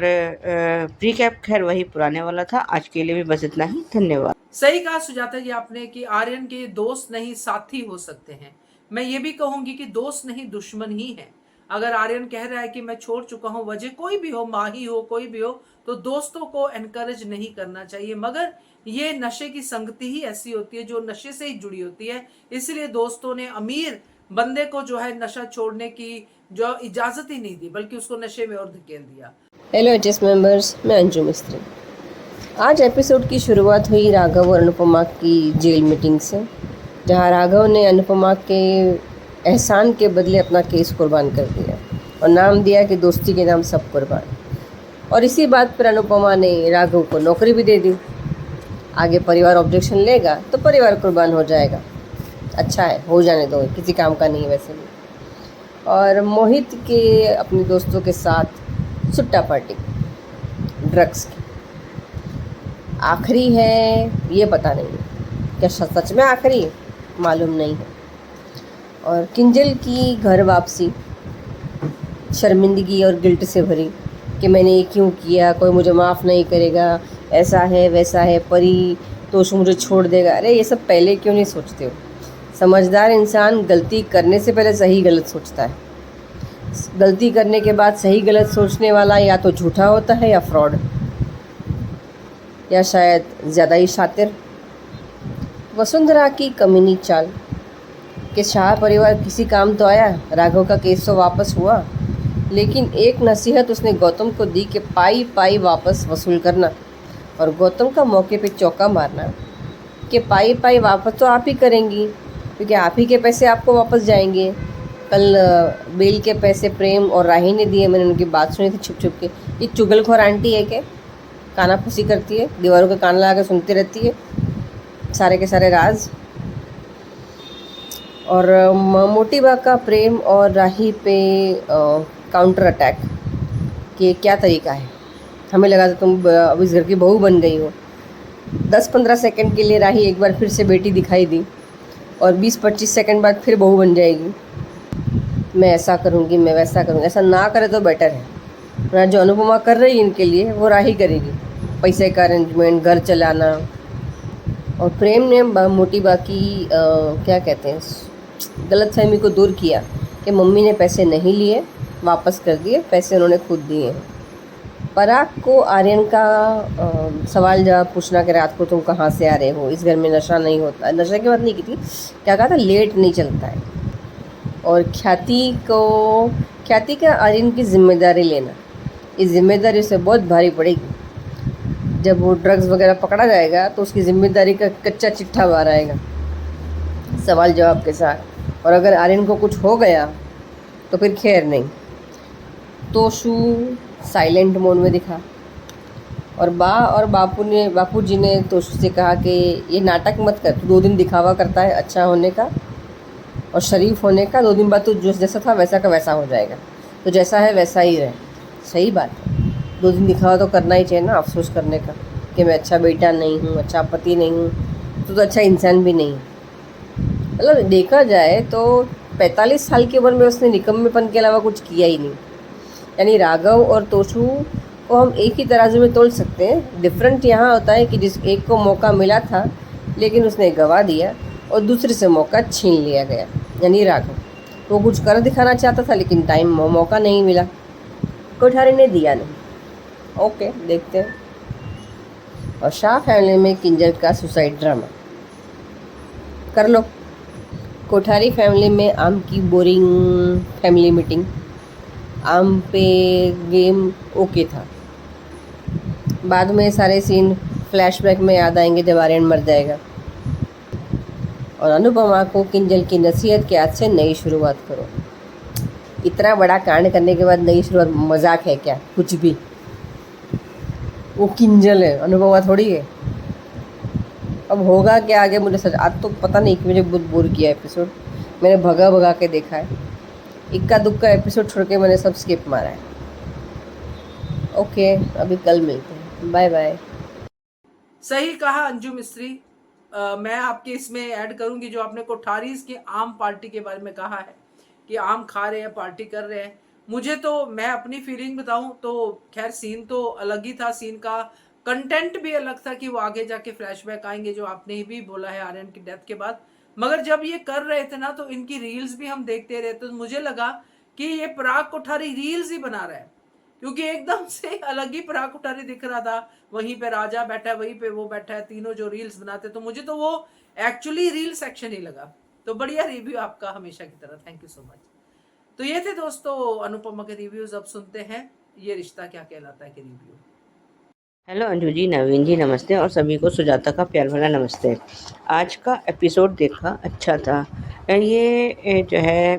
प्रीकैप खैर वही पुराने वाला था। आज के लिए भी बस इतना ही। धन्यवाद। सही कहा सुजाता जी आपने कि आर्यन के दोस्त नहीं साथी हो सकते हैं। मैं ये भी कहूंगी कि दोस्त नहीं दुश्मन ही है। अगर आर्यन कह रहा है कि मैं छोड़ चुका हूं, वजह कोई भी हो, माँ ही हो, कोई भी हो, तो दोस्तों को एनकरेज नहीं करना चाहिए। मगर ये नशे की संगति ही ऐसी होती है जो नशे से ही जुड़ी होती है। इसलिए दोस्तों ने अमीर बंदे को जो है नशा छोड़ने की जो इजाजत ही नहीं दी, बल्कि उसको नशे में और धकेल दिया। हेलो एचएस मेंबर्स, मैं अंजू मिस्त्री। आज एपिसोड की शुरुआत हुई राघव और अनुपमा की जेल मीटिंग से, जहां राघव ने अनुपमा के एहसान के बदले अपना केस कुर्बान कर दिया और नाम दिया कि दोस्ती के नाम सब कुर्बान। और इसी बात पर अनुपमा ने राघव को नौकरी भी दे दी। आगे परिवार ऑब्जेक्शन लेगा तो परिवार कुर्बान हो जाएगा। अच्छा है, हो जाने दो, किसी काम का नहीं वैसे भी। और मोहित के अपने दोस्तों के साथ सुट्टा पार्टी ड्रग्स की आखिरी है, ये पता नहीं है। क्या सच में आखिरी है? मालूम नहीं है। और किंजल की घर वापसी शर्मिंदगी और गिल्ट से भरी कि मैंने ये क्यों किया, कोई मुझे माफ़ नहीं करेगा, ऐसा है वैसा है, परी तो उसको मुझे छोड़ देगा। अरे ये सब पहले क्यों नहीं सोचते हो? समझदार इंसान गलती करने से पहले सही गलत सोचता है। गलती करने के बाद सही गलत सोचने वाला या तो झूठा होता है या फ्रॉड, या शायद ज़्यादा ही शातिर। वसुंधरा की कमीनी चाल कि शाह परिवार किसी काम तो आया, राघव का केस तो वापस हुआ, लेकिन एक नसीहत उसने गौतम को दी कि पाई पाई वापस वसूल करना, और गौतम का मौके पे चौका मारना कि पाई पाई वापस तो आप ही करेंगी, क्योंकि आप ही के पैसे आपको वापस जाएंगे। कल बेल के पैसे प्रेम और राही ने दिए, मैंने उनकी बात सुनी थी छुप छुप के। ये चुगलखोर आंटी है क्या? काना फूसी करती है, दीवारों का कान लगा कर सुनती रहती है सारे के सारे राज। और मोटी बा का प्रेम और राही पे काउंटर अटैक कि क्या तरीका है। हमें लगा था तुम अब इस घर की बहू बन गई हो। 10-15 सेकंड के लिए राही एक बार फिर से बेटी दिखाई दी, और 20-25 सेकंड बाद फिर बहू बन जाएगी। मैं ऐसा करूँगी, मैं वैसा करूँगी। ऐसा ना करे तो बेटर है। जो अनुपमा कर रही है इनके लिए, वो राही करेगी। पैसे का अरेंजमेंट, घर चलाना। और प्रेम ने मोटी बाकी क्या कहते हैं, गलतफहमी को दूर किया कि मम्मी ने पैसे नहीं लिए, वापस कर दिए, पैसे उन्होंने खुद दिए हैं। पराग को आर्यन का सवाल जवाब पूछना कि रात को तुम कहाँ से आ रहे हो, इस घर में नशा नहीं होता। नशा की बात नहीं की थी, क्या कहा था, लेट नहीं चलता है। और ख्याति का आर्यन की जिम्मेदारी लेना, इस जिम्मेदारी से बहुत भारी पड़ेगी। जब वो ड्रग्स वगैरह पकड़ा जाएगा तो उसकी जिम्मेदारी का कच्चा चिट्ठा बाहर आएगा सवाल जवाब के साथ। और अगर आर्यन को कुछ हो गया तो फिर खैर नहीं। तोशु साइलेंट मोड में दिखा, और बापू जी ने तोशु से कहा कि ये नाटक मत कर, तू 2 दिन दिखावा करता है अच्छा होने का और शरीफ होने का, 2 दिन बाद तो जो जैसा था वैसा का वैसा हो जाएगा, तो जैसा है वैसा ही रहे। सही बात है, 2 दिन दिखावा तो करना ही चाहिए ना, अफसोस करने का कि मैं अच्छा बेटा नहीं हूँ, अच्छा पति नहीं हूँ, तो अच्छा इंसान भी नहीं। मतलब देखा जाए तो 45 साल की उम्र में उसने निकम्मेपन के अलावा कुछ किया ही नहीं। यानी राघव और तोशु को हम एक ही तराजू में तोल सकते हैं। डिफरेंट यहाँ होता है कि जिस एक को मौका मिला था लेकिन उसने गंवा दिया और दूसरे से मौका छीन लिया गया, यानी राघव। वो कुछ कर दिखाना चाहता था लेकिन मौका नहीं मिला, कोठारी ने दिया नहीं। ओके, देखते हैं। और शाह फैमिली में किंजल का सुसाइड ड्रामा कर लो। कोठारी फैमिली में आम की बोरिंग फैमिली मीटिंग। आम पे गेम ओके था। बाद में सारे सीन फ्लैशबैक में याद आएंगे जब आर्यन मर जाएगा। और अनुपमा को किंजल की नसीहत के आज से नई शुरुआत करो। इतना बड़ा कांड करने के बाद नई शुरुआत मजाक है क्या? कुछ भी। वो किंजल है, अनुपमा थोड़ी है। अब होगा क्या आगे मुझे सच आज तो पता नहीं कि मुझे बहुत बोर किया एपिसोड। मैंने भगा भगा के देखा है, इक्का दुक्का एपिसोड छोड़ के मैंने सब स्किप मारा है। ओके, अभी कल मिलते हैं, बाय बाय। सही कहा अंजू मिस्त्री। मैं आपके इसमें ऐड करूंगी जो आपने कोठारीज की आम पार्टी के बारे में कहा है कि आम खा रहे हैं, पार्टी कर रहे हैं। मुझे तो, मैं अपनी फीलिंग बताऊं तो खैर सीन तो अलग ही था, सीन का कंटेंट भी अलग था कि वो आगे जाके फ्लैशबैक आएंगे जो आपने भी बोला है आर्यन की डेथ के बाद। मगर जब ये कर रहे थे ना तो इनकी रील्स भी हम देखते रहे तो मुझे लगा कि ये पराग कोठारी रील्स ही बना रहा है, क्योंकि एकदम से अलग ही पराग कोठारी दिख रहा था। वहीं पे राजा बैठा है, वहीं पे वो बैठा है, तीनों जो रील्स बनाते, तो मुझे तो वो एक्चुअली रील सेक्शन ही लगा। तो बढ़िया रिव्यू आपका हमेशा की तरह, थैंक यू सो मच। तो ये थे दोस्तों अनुपमा के रिव्यूज। अब सुनते हैं ये रिश्ता क्या कहलाता है के रिव्यू। हेलो अंजू जी, नवीन जी नमस्ते और सभी को सुजाता का प्यार भरा नमस्ते। आज का एपिसोड देखा, अच्छा था। ये जो है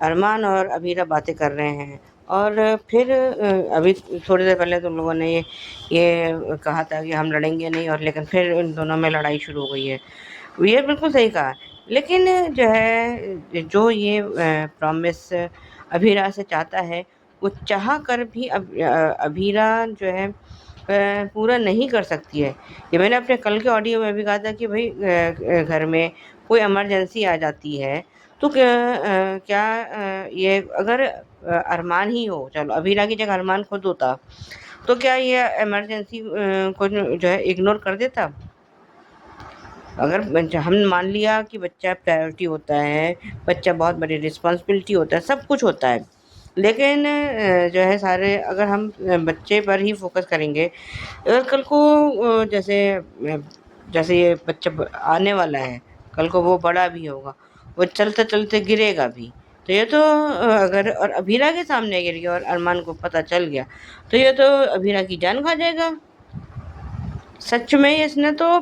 अरमान और अबीरा बातें कर रहे हैं और फिर अभी थोड़ी देर पहले तुम लोगों ने ये कहा था कि हम लड़ेंगे नहीं, और लेकिन फिर इन दोनों में लड़ाई शुरू हो गई है। ये बिल्कुल सही कहा। लेकिन जो है जो ये प्रॉमिस अबीरा से चाहता है वो चाह कर भी अबीरा जो है पूरा नहीं कर सकती है। ये मैंने अपने कल के ऑडियो में भी कहा था कि भाई घर में कोई इमरजेंसी आ जाती है तो क्या ये अगर अरमान ही हो, चलो अबीरा की जगह अरमान खुद होता तो क्या ये इमरजेंसी को जो है इग्नोर कर देता? अगर हम मान लिया कि बच्चा प्रायोरिटी होता है, बच्चा बहुत बड़ी रिस्पॉन्सिबिलिटी होता है, सब कुछ होता है, लेकिन जो है सारे अगर हम बच्चे पर ही फोकस करेंगे, अगर कल को जैसे ये बच्चा आने वाला है, कल को वो बड़ा भी होगा, वो चलते चलते गिरेगा भी, तो ये तो अगर और अबीरा के सामने गिर गया और अरमान को पता चल गया तो ये तो अबीरा की जान खा जाएगा। सच में इसने तो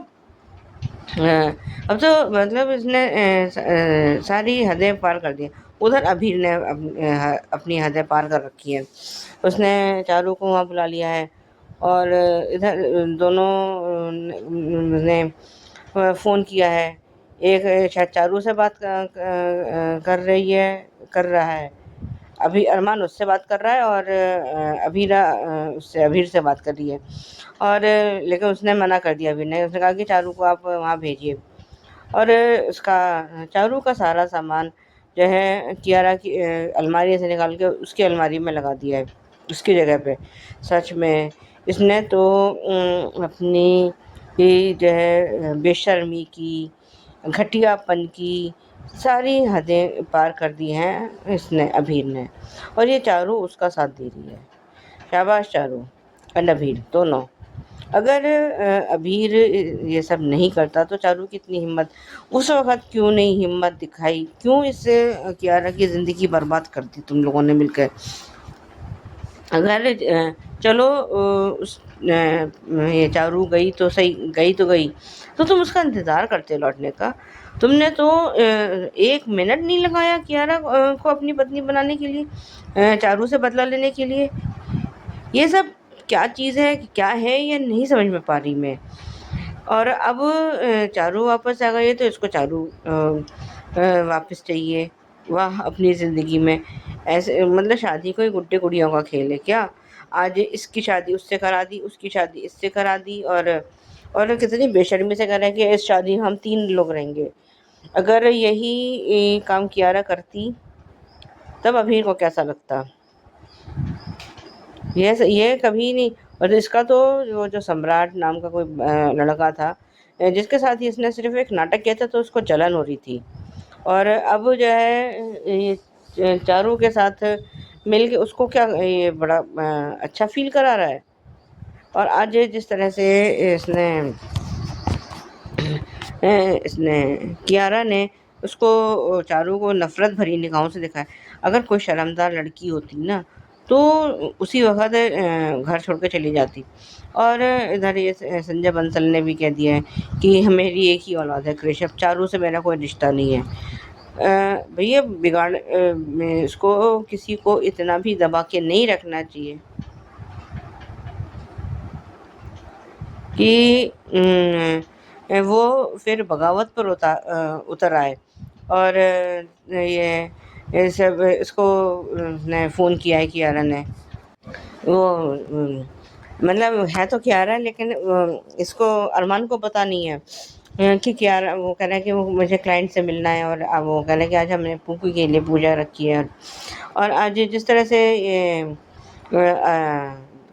अब तो मतलब इसने सारी हदें पार कर दी। उधर अभीर ने अपनी हदें पार कर रखी है। उसने चारू को वहाँ बुला लिया है और इधर दोनों ने फ़ोन किया है। एक शायद चारू से बात कर रहा है, अभी अरमान उससे बात कर रहा है और अबीरा उससे अबीर से बात कर रही है। और लेकिन उसने मना कर दिया अबीर ने, उसने कहा कि चारू को आप वहाँ भेजिए। और उसका चारू का सारा सामान जो है कियारा की अलमारी से निकाल के उसकी अलमारी में लगा दिया है, उसकी जगह पे। सच में इसने तो अपनी ये जो है बेशर्मी की, घटियापन की सारी हदें पार कर दी हैं इसने, अबीर ने, और ये चारू उसका साथ दे रही है। शाबाश चारू और अबीर दोनों। अगर अबीर ये सब नहीं करता तो चारू की इतनी हिम्मत उस वक़्त क्यों नहीं हिम्मत दिखाई, क्यों इससे कियारा की ज़िंदगी बर्बाद कर दी तुम लोगों ने मिलकर। अगर चलो ये चारू गई तो सही, गई तो तुम उसका इंतज़ार करते लौटने का। तुमने तो 1 मिनट नहीं लगाया कियारा को अपनी पत्नी बनाने के लिए, चारू से बदला लेने के लिए। ये सब क्या चीज़ है, क्या है, ये नहीं समझ में पा रही मैं। और अब चारू वापस आ गई है तो इसको चारू वापस चाहिए वाह अपनी ज़िंदगी में। ऐसे मतलब शादी कोई गुड्डे गुड़ियों का खेल है क्या? आज इसकी शादी उससे करा दी, उसकी शादी इससे करा दी, और कितनी बेशर्मी से कह रहे हैं कि इस शादी हम 3 लोग रहेंगे। अगर यही काम कियारा करती तब अभीर को कैसा लगता? ये कभी नहीं। और इसका तो वो जो सम्राट नाम का कोई लड़का था, जिसके साथ ही इसने सिर्फ एक नाटक किया था, तो उसको जलन हो रही थी। और अब जो है ये चारू के साथ मिल के उसको क्या ये बड़ा अच्छा फील करा रहा है। और आज ये जिस तरह से इसने इसने कियारा ने उसको चारू को नफ़रत भरी निगाहों से देखा है। अगर कोई शर्मदार लड़की होती ना, तो उसी वक़्त घर छोड़ के चली जाती। और इधर ये संजय बंसल ने भी कह दिया है कि मेरी एक ही औलाद है कृषभ, चारू से मेरा कोई रिश्ता नहीं है। भैया में इसको किसी को इतना भी दबा के नहीं रखना चाहिए कि वो फिर बगावत पर उतर आए। और ये सब इसको ने फ़ोन किया है कियारा ने। वो मतलब है तो कियारा, लेकिन इसको अरमान को पता नहीं है कि कियारा वो कह रहा है कि वो मुझे क्लाइंट से मिलना है। और अब वो कह रहा है कि आज हमने पुप्पू के लिए पूजा रखी है। और आज जिस तरह से ये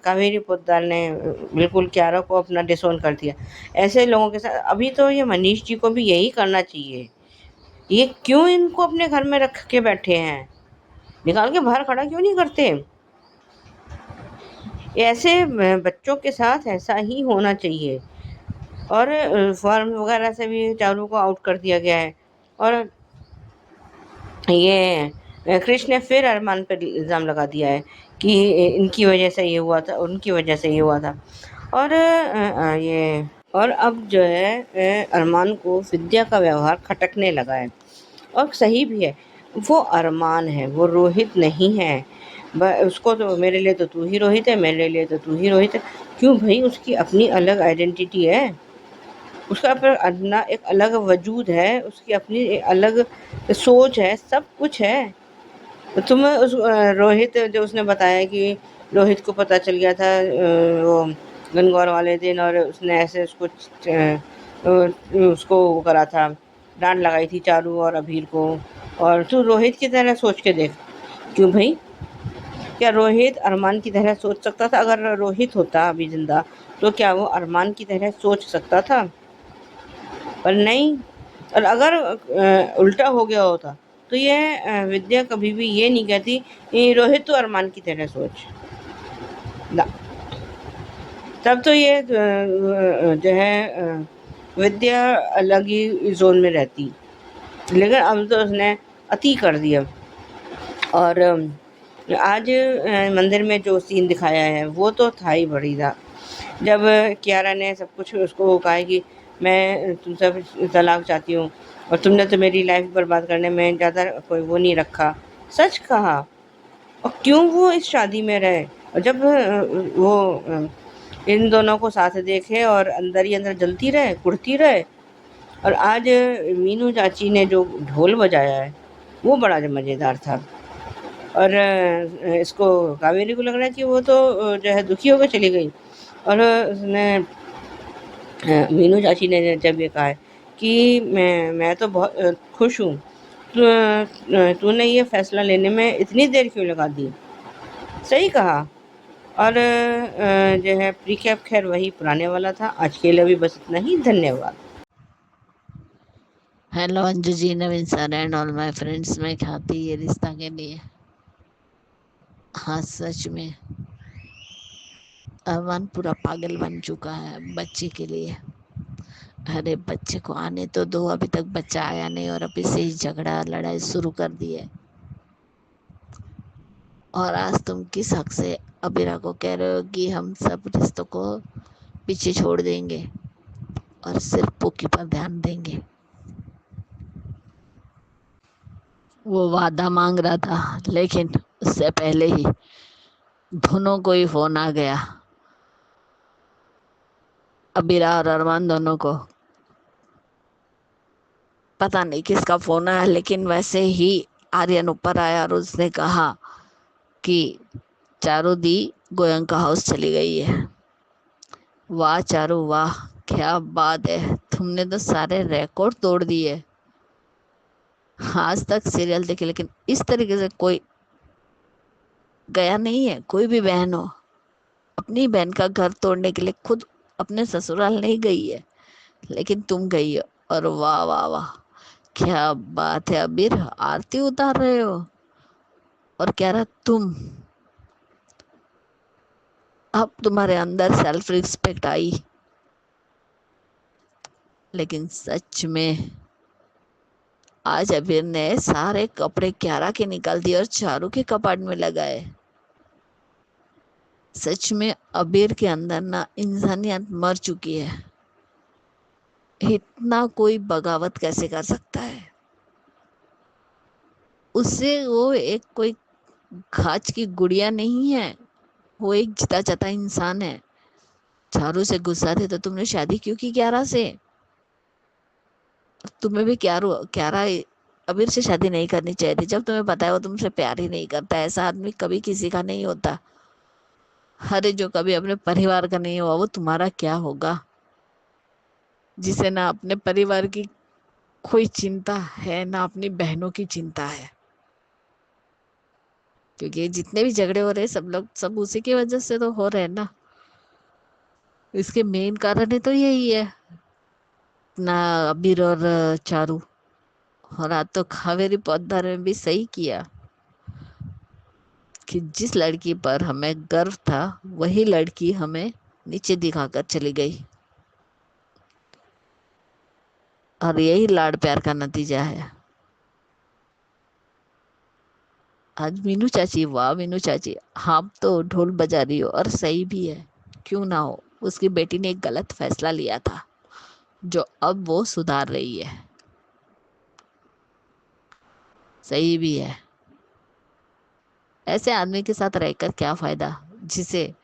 कावेरी पोद्दार ने बिल्कुल कियारा को अपना डिसोन कर दिया। ऐसे लोगों के साथ अभी तो ये मनीष जी को भी यही करना चाहिए। ये क्यों इनको अपने घर में रख के बैठे हैं? निकाल के बाहर खड़ा क्यों नहीं करते? ऐसे बच्चों के साथ ऐसा ही होना चाहिए। और फॉर्म वगैरह से भी चारू को आउट कर दिया गया है। और ये कृष ने फिर अरमान पर इल्ज़ाम लगा दिया है कि इनकी वजह से ये हुआ था, उनकी वजह से ये हुआ था। और ये और अब जो है अरमान को विद्या का व्यवहार खटकने लगा है। और सही भी है, वो अरमान है, वो रोहित नहीं है। उसको तो मेरे लिए तो तू ही रोहित है, मेरे लिए तो तू ही रोहित है। क्यों भाई? उसकी अपनी अलग आइडेंटिटी है, उसका अपना एक अलग वजूद है, उसकी अपनी एक अलग सोच है, सब कुछ है। तो तुम उस रोहित जो उसने बताया कि रोहित को पता चल गया था वो गणगौर वाले दिन, और उसने ऐसे उसको वो करा था, डांट लगाई थी चारू और अभीर को। और तू रोहित की तरह सोच के देख। क्यों भाई? क्या रोहित अरमान की तरह सोच सकता था? अगर रोहित होता अभी जिंदा, तो क्या वो अरमान की तरह सोच सकता था? पर नहीं। और अगर उल्टा हो गया होता, तो ये विद्या कभी भी ये नहीं कहती कि रोहित तो अरमान की तरह सोच ना। तब तो ये जो है विद्या अलग ही जोन में रहती। लेकिन अब तो उसने अति कर दिया। और आज मंदिर में जो सीन दिखाया है वो तो था ही बड़ी था। जब कियारा ने सब कुछ उसको कहा है कि मैं तुमसे तलाक चाहती हूँ, और तुमने तो मेरी लाइफ बर्बाद करने में ज़्यादा कोई वो नहीं रखा। सच कहा। और क्यों वो इस शादी में रहे? और जब वो इन दोनों को साथ देखे और अंदर ही अंदर जलती रहे, कुढ़ती रहे। और आज मीनू चाची ने जो ढोल बजाया है वो बड़ा मज़ेदार था। और इसको कावेरी को लग रहा है कि वो तो जो है दुखी होकर चली गई। और उसने मीनू चाची ने जब ये कहा है कि मैं तो बहुत खुश हूँ, तूने ये फैसला लेने में इतनी देर क्यों लगा दी? सही कहा। और जो है प्रीकैप खैर वही पुराने वाला था। आज के लिए भी बस इतना ही। धन्यवाद। Hello Anju ji, Naveen sir and all my friends. मैं ख्याति ये रिश्ता के लिए, हाँ सच में अरमान पूरा पागल बन चुका है बच्चे के लिए। अरे बच्चे को आने तो दो, अभी तक बच्चा आया नहीं और अभी से ही झगड़ा लड़ाई शुरू कर दी है। और आज तुम किस हक से अबीरा को कह रहे हो कि हम सब रिश्तों को पीछे छोड़ देंगे और सिर्फ पुकी पर ध्यान देंगे? वो वादा मांग रहा था, लेकिन उससे पहले ही दोनों को ही फोन आ गया, अबीरा और अरमान दोनों को। पता नहीं किसका फोन आया, लेकिन वैसे ही आर्यन ऊपर आया और उसने कहा कि चारू दी गोयंका हाउस चली गई है। वाह चारू वाह, क्या बात है, तुमने तो सारे रिकॉर्ड तोड़ दिए। आज तक सीरियल देखे लेकिन इस तरीके से कोई गया नहीं है, कोई भी बहन हो। अपनी बहन का घर तोड़ने के लिए खुद अपने ससुराल नहीं गई है, लेकिन तुम गई हो। और वाह वाह वाह, क्या बात है अबीर, आरती उतार रहे हो। और कह रहा तुम, अब तुम्हारे अंदर सेल्फ रिस्पेक्ट आई। लेकिन सच में आज अबीर ने सारे कपड़े क्यारा के निकाल दिए और चारू के कपाट में लगाए। सच में अबीर के अंदर ना इंसानियत मर चुकी है। इतना कोई बगावत कैसे कर सकता है? उससे वो एक कोई खाच की गुड़िया नहीं है, वो एक जीता जाता इंसान है। चारू से गुस्सा थे तो तुमने शादी क्यों की क्यारा से? तुम्हें भी क्यारा अबीर से शादी नहीं करनी चाहिए थी, जब तुम्हें पता है वो तुमसे प्यार ही नहीं करता। ऐसा आदमी कभी किसी का नहीं होता। अरे जो कभी अपने परिवार का नहीं हुआ वो तुम्हारा क्या होगा, जिसे ना अपने परिवार की कोई चिंता है ना अपनी बहनों की चिंता है। क्योंकि जितने भी झगड़े हो रहे सब उसी की वजह से तो हो रहे हैं ना। इसके मेन कारण है तो यही है ना, अबीर और चारू। और आज तो कावेरी पौधार में भी सही किया कि जिस लड़की पर हमें गर्व था वही लड़की हमें नीचे दिखाकर चली गई। और यही लाड़ प्यार का नतीजा है। आज मीनू चाची, वाह मीनू चाची, आप तो ढोल बजा रही हो और सही भी है। क्यों ना हो, उसकी बेटी ने एक गलत फैसला लिया था जो अब वो सुधार रही है। सही भी है। ऐसे आदमी के साथ रहकर क्या फायदा जिसे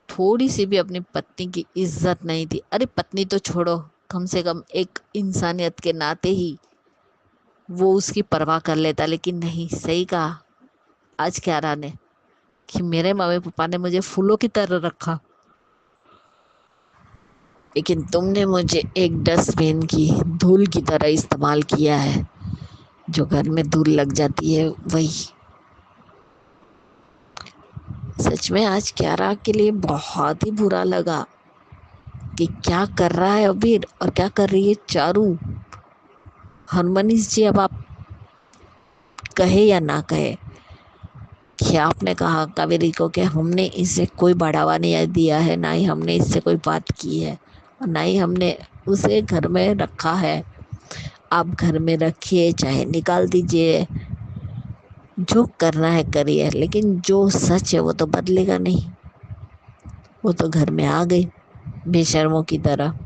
थोड़ी सी भी अपनी पत्नी की इज्जत नहीं थी। अरे पत्नी तो छोड़ो, कम से कम एक इंसानियत के नाते ही वो उसकी परवाह कर लेता। लेकिन नहीं, सही कहा आज क्यारा ने कि मेरे मम्मी पापा ने मुझे फूलों की तरह रखा, लेकिन तुमने मुझे एक डस्टबिन की धूल की तरह इस्तेमाल किया है। जो घर में धूल लग जाती है वही। सच में आज क्यारा के लिए बहुत ही बुरा लगा कि क्या कर रहा है अबीर और क्या कर रही है चारू। हरमनीश जी, अब आप कहे या ना कहे कि आपने कहा कावेरी को कि हमने इसे कोई बढ़ावा नहीं दिया है, ना ही हमने इससे कोई बात की है और ना ही हमने उसे घर में रखा है। आप घर में रखिए चाहे निकाल दीजिए, जो करना है करिए, लेकिन जो सच है वो तो बदलेगा नहीं। वो तो घर में आ गई बेशर्मों की तरह।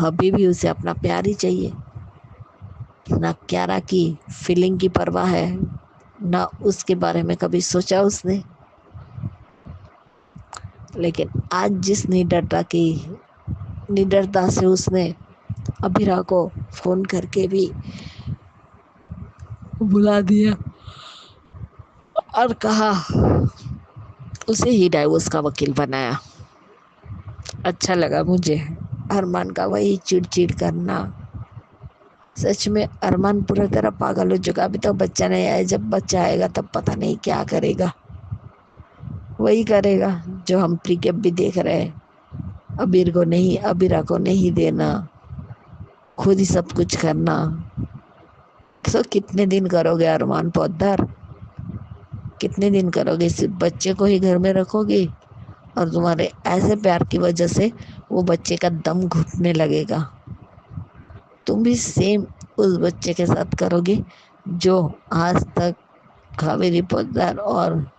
अभी भी उसे अपना प्यार ही चाहिए। ना क्यारा की फीलिंग की परवाह है, ना उसके बारे में कभी सोचा उसने। लेकिन आज जिस निडरता से उसने अभिरा को फोन करके भी बुला दिया और कहा, उसे ही डाइवोर्स का वकील बनाया। अच्छा लगा मुझे। अरमान का वही चिड़चिड़ करना, सच में अरमान पूरा तरह पागल हो चुका। अभी तो बच्चा नहीं आया, जब बच्चा आएगा तब पता नहीं क्या करेगा। वही करेगा जो हम प्रीकेप भी देख रहे हैं, अबीरा को नहीं देना, खुद ही सब कुछ करना। तो कितने दिन करोगे अरमान पौधार, कितने दिन करोगे? सिर्फ बच्चे को ही घर में रखोगे और तुम्हारे ऐसे प्यार की वजह से वो बच्चे का दम घुटने लगेगा। तुम भी सेम उस बच्चे के साथ करोगे जो आज तक कावेरी पौधार और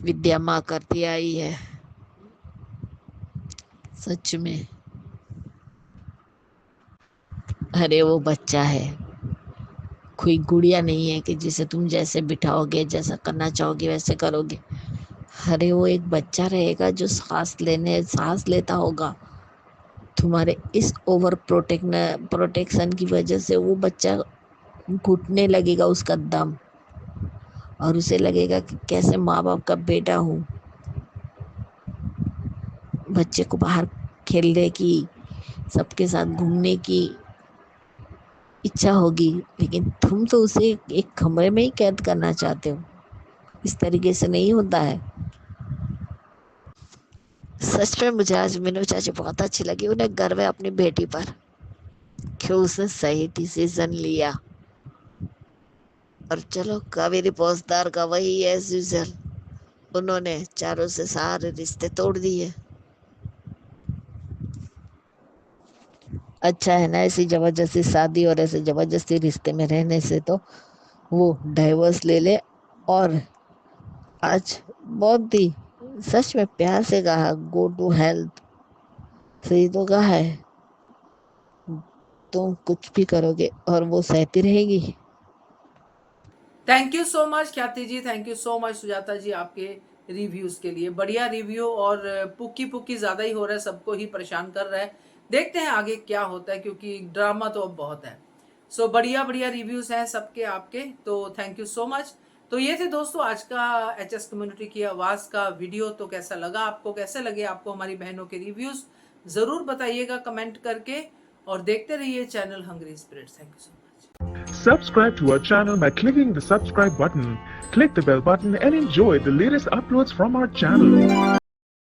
विद्या माँ करती आई है। सच में अरे वो बच्चा है, कोई गुड़िया नहीं है कि जिसे तुम जैसे बिठाओगे, जैसा करना चाहोगे वैसे करोगे। अरे वो एक बच्चा रहेगा जो सांस लेता होगा। तुम्हारे इस ओवर प्रोटेक्शन की वजह से वो बच्चा घुटने लगेगा उसका दम, और उसे लगेगा कि कैसे माँ बाप का बेटा हूँ। बच्चे को बाहर खेलने की, सबके साथ घूमने की इच्छा होगी, लेकिन तुम तो उसे एक कमरे में ही कैद करना चाहते हो। इस तरीके से नहीं होता है। सच में मुझे आज मीनू चाची बहुत अच्छी लगी। उन्हें गर्व है अपनी बेटी पर कि उसने सही डिसीजन लिया। और चलो, कावेरी फौजदार का वही एज यूजुअल, उन्होंने चारों से सारे रिश्ते तोड़ दिए। अच्छा है ना ऐसी जबरदस्ती शादी और ऐसे जबरदस्ती रिश्ते में रहने से, तो वो डाइवोर्स ले ले। और आज बहुत ही सच में प्यार से कहा, गो टू हेल्थ। सही तो कहा है, तुम कुछ भी करोगे और वो सहती रहेगी। Thank you so much Khyati ji, thank you so much Sujata ji आपके रिव्यूज के लिए। बढ़िया रिव्यू, और पुक्की पुक्की ज्यादा ही हो रहा है, सबको ही परेशान कर रहा है। देखते हैं आगे क्या होता है, क्योंकि ड्रामा तो अब बहुत है। सो बढ़िया बढ़िया रिव्यूज हैं सबके आपके, तो थैंक यू सो मच। तो ये थे दोस्तों आज का एचएस कम्युनिटी की आवाज का वीडियो। तो कैसा लगा आपको, कैसे लगे आपको हमारी बहनों के रिव्यूज, जरूर बताइएगा कमेंट करके। और देखते रहिए channel hungry spirits. Thank you so much. Subscribe to our channel by clicking the subscribe button. Click the bell button and enjoy the latest uploads from our channel.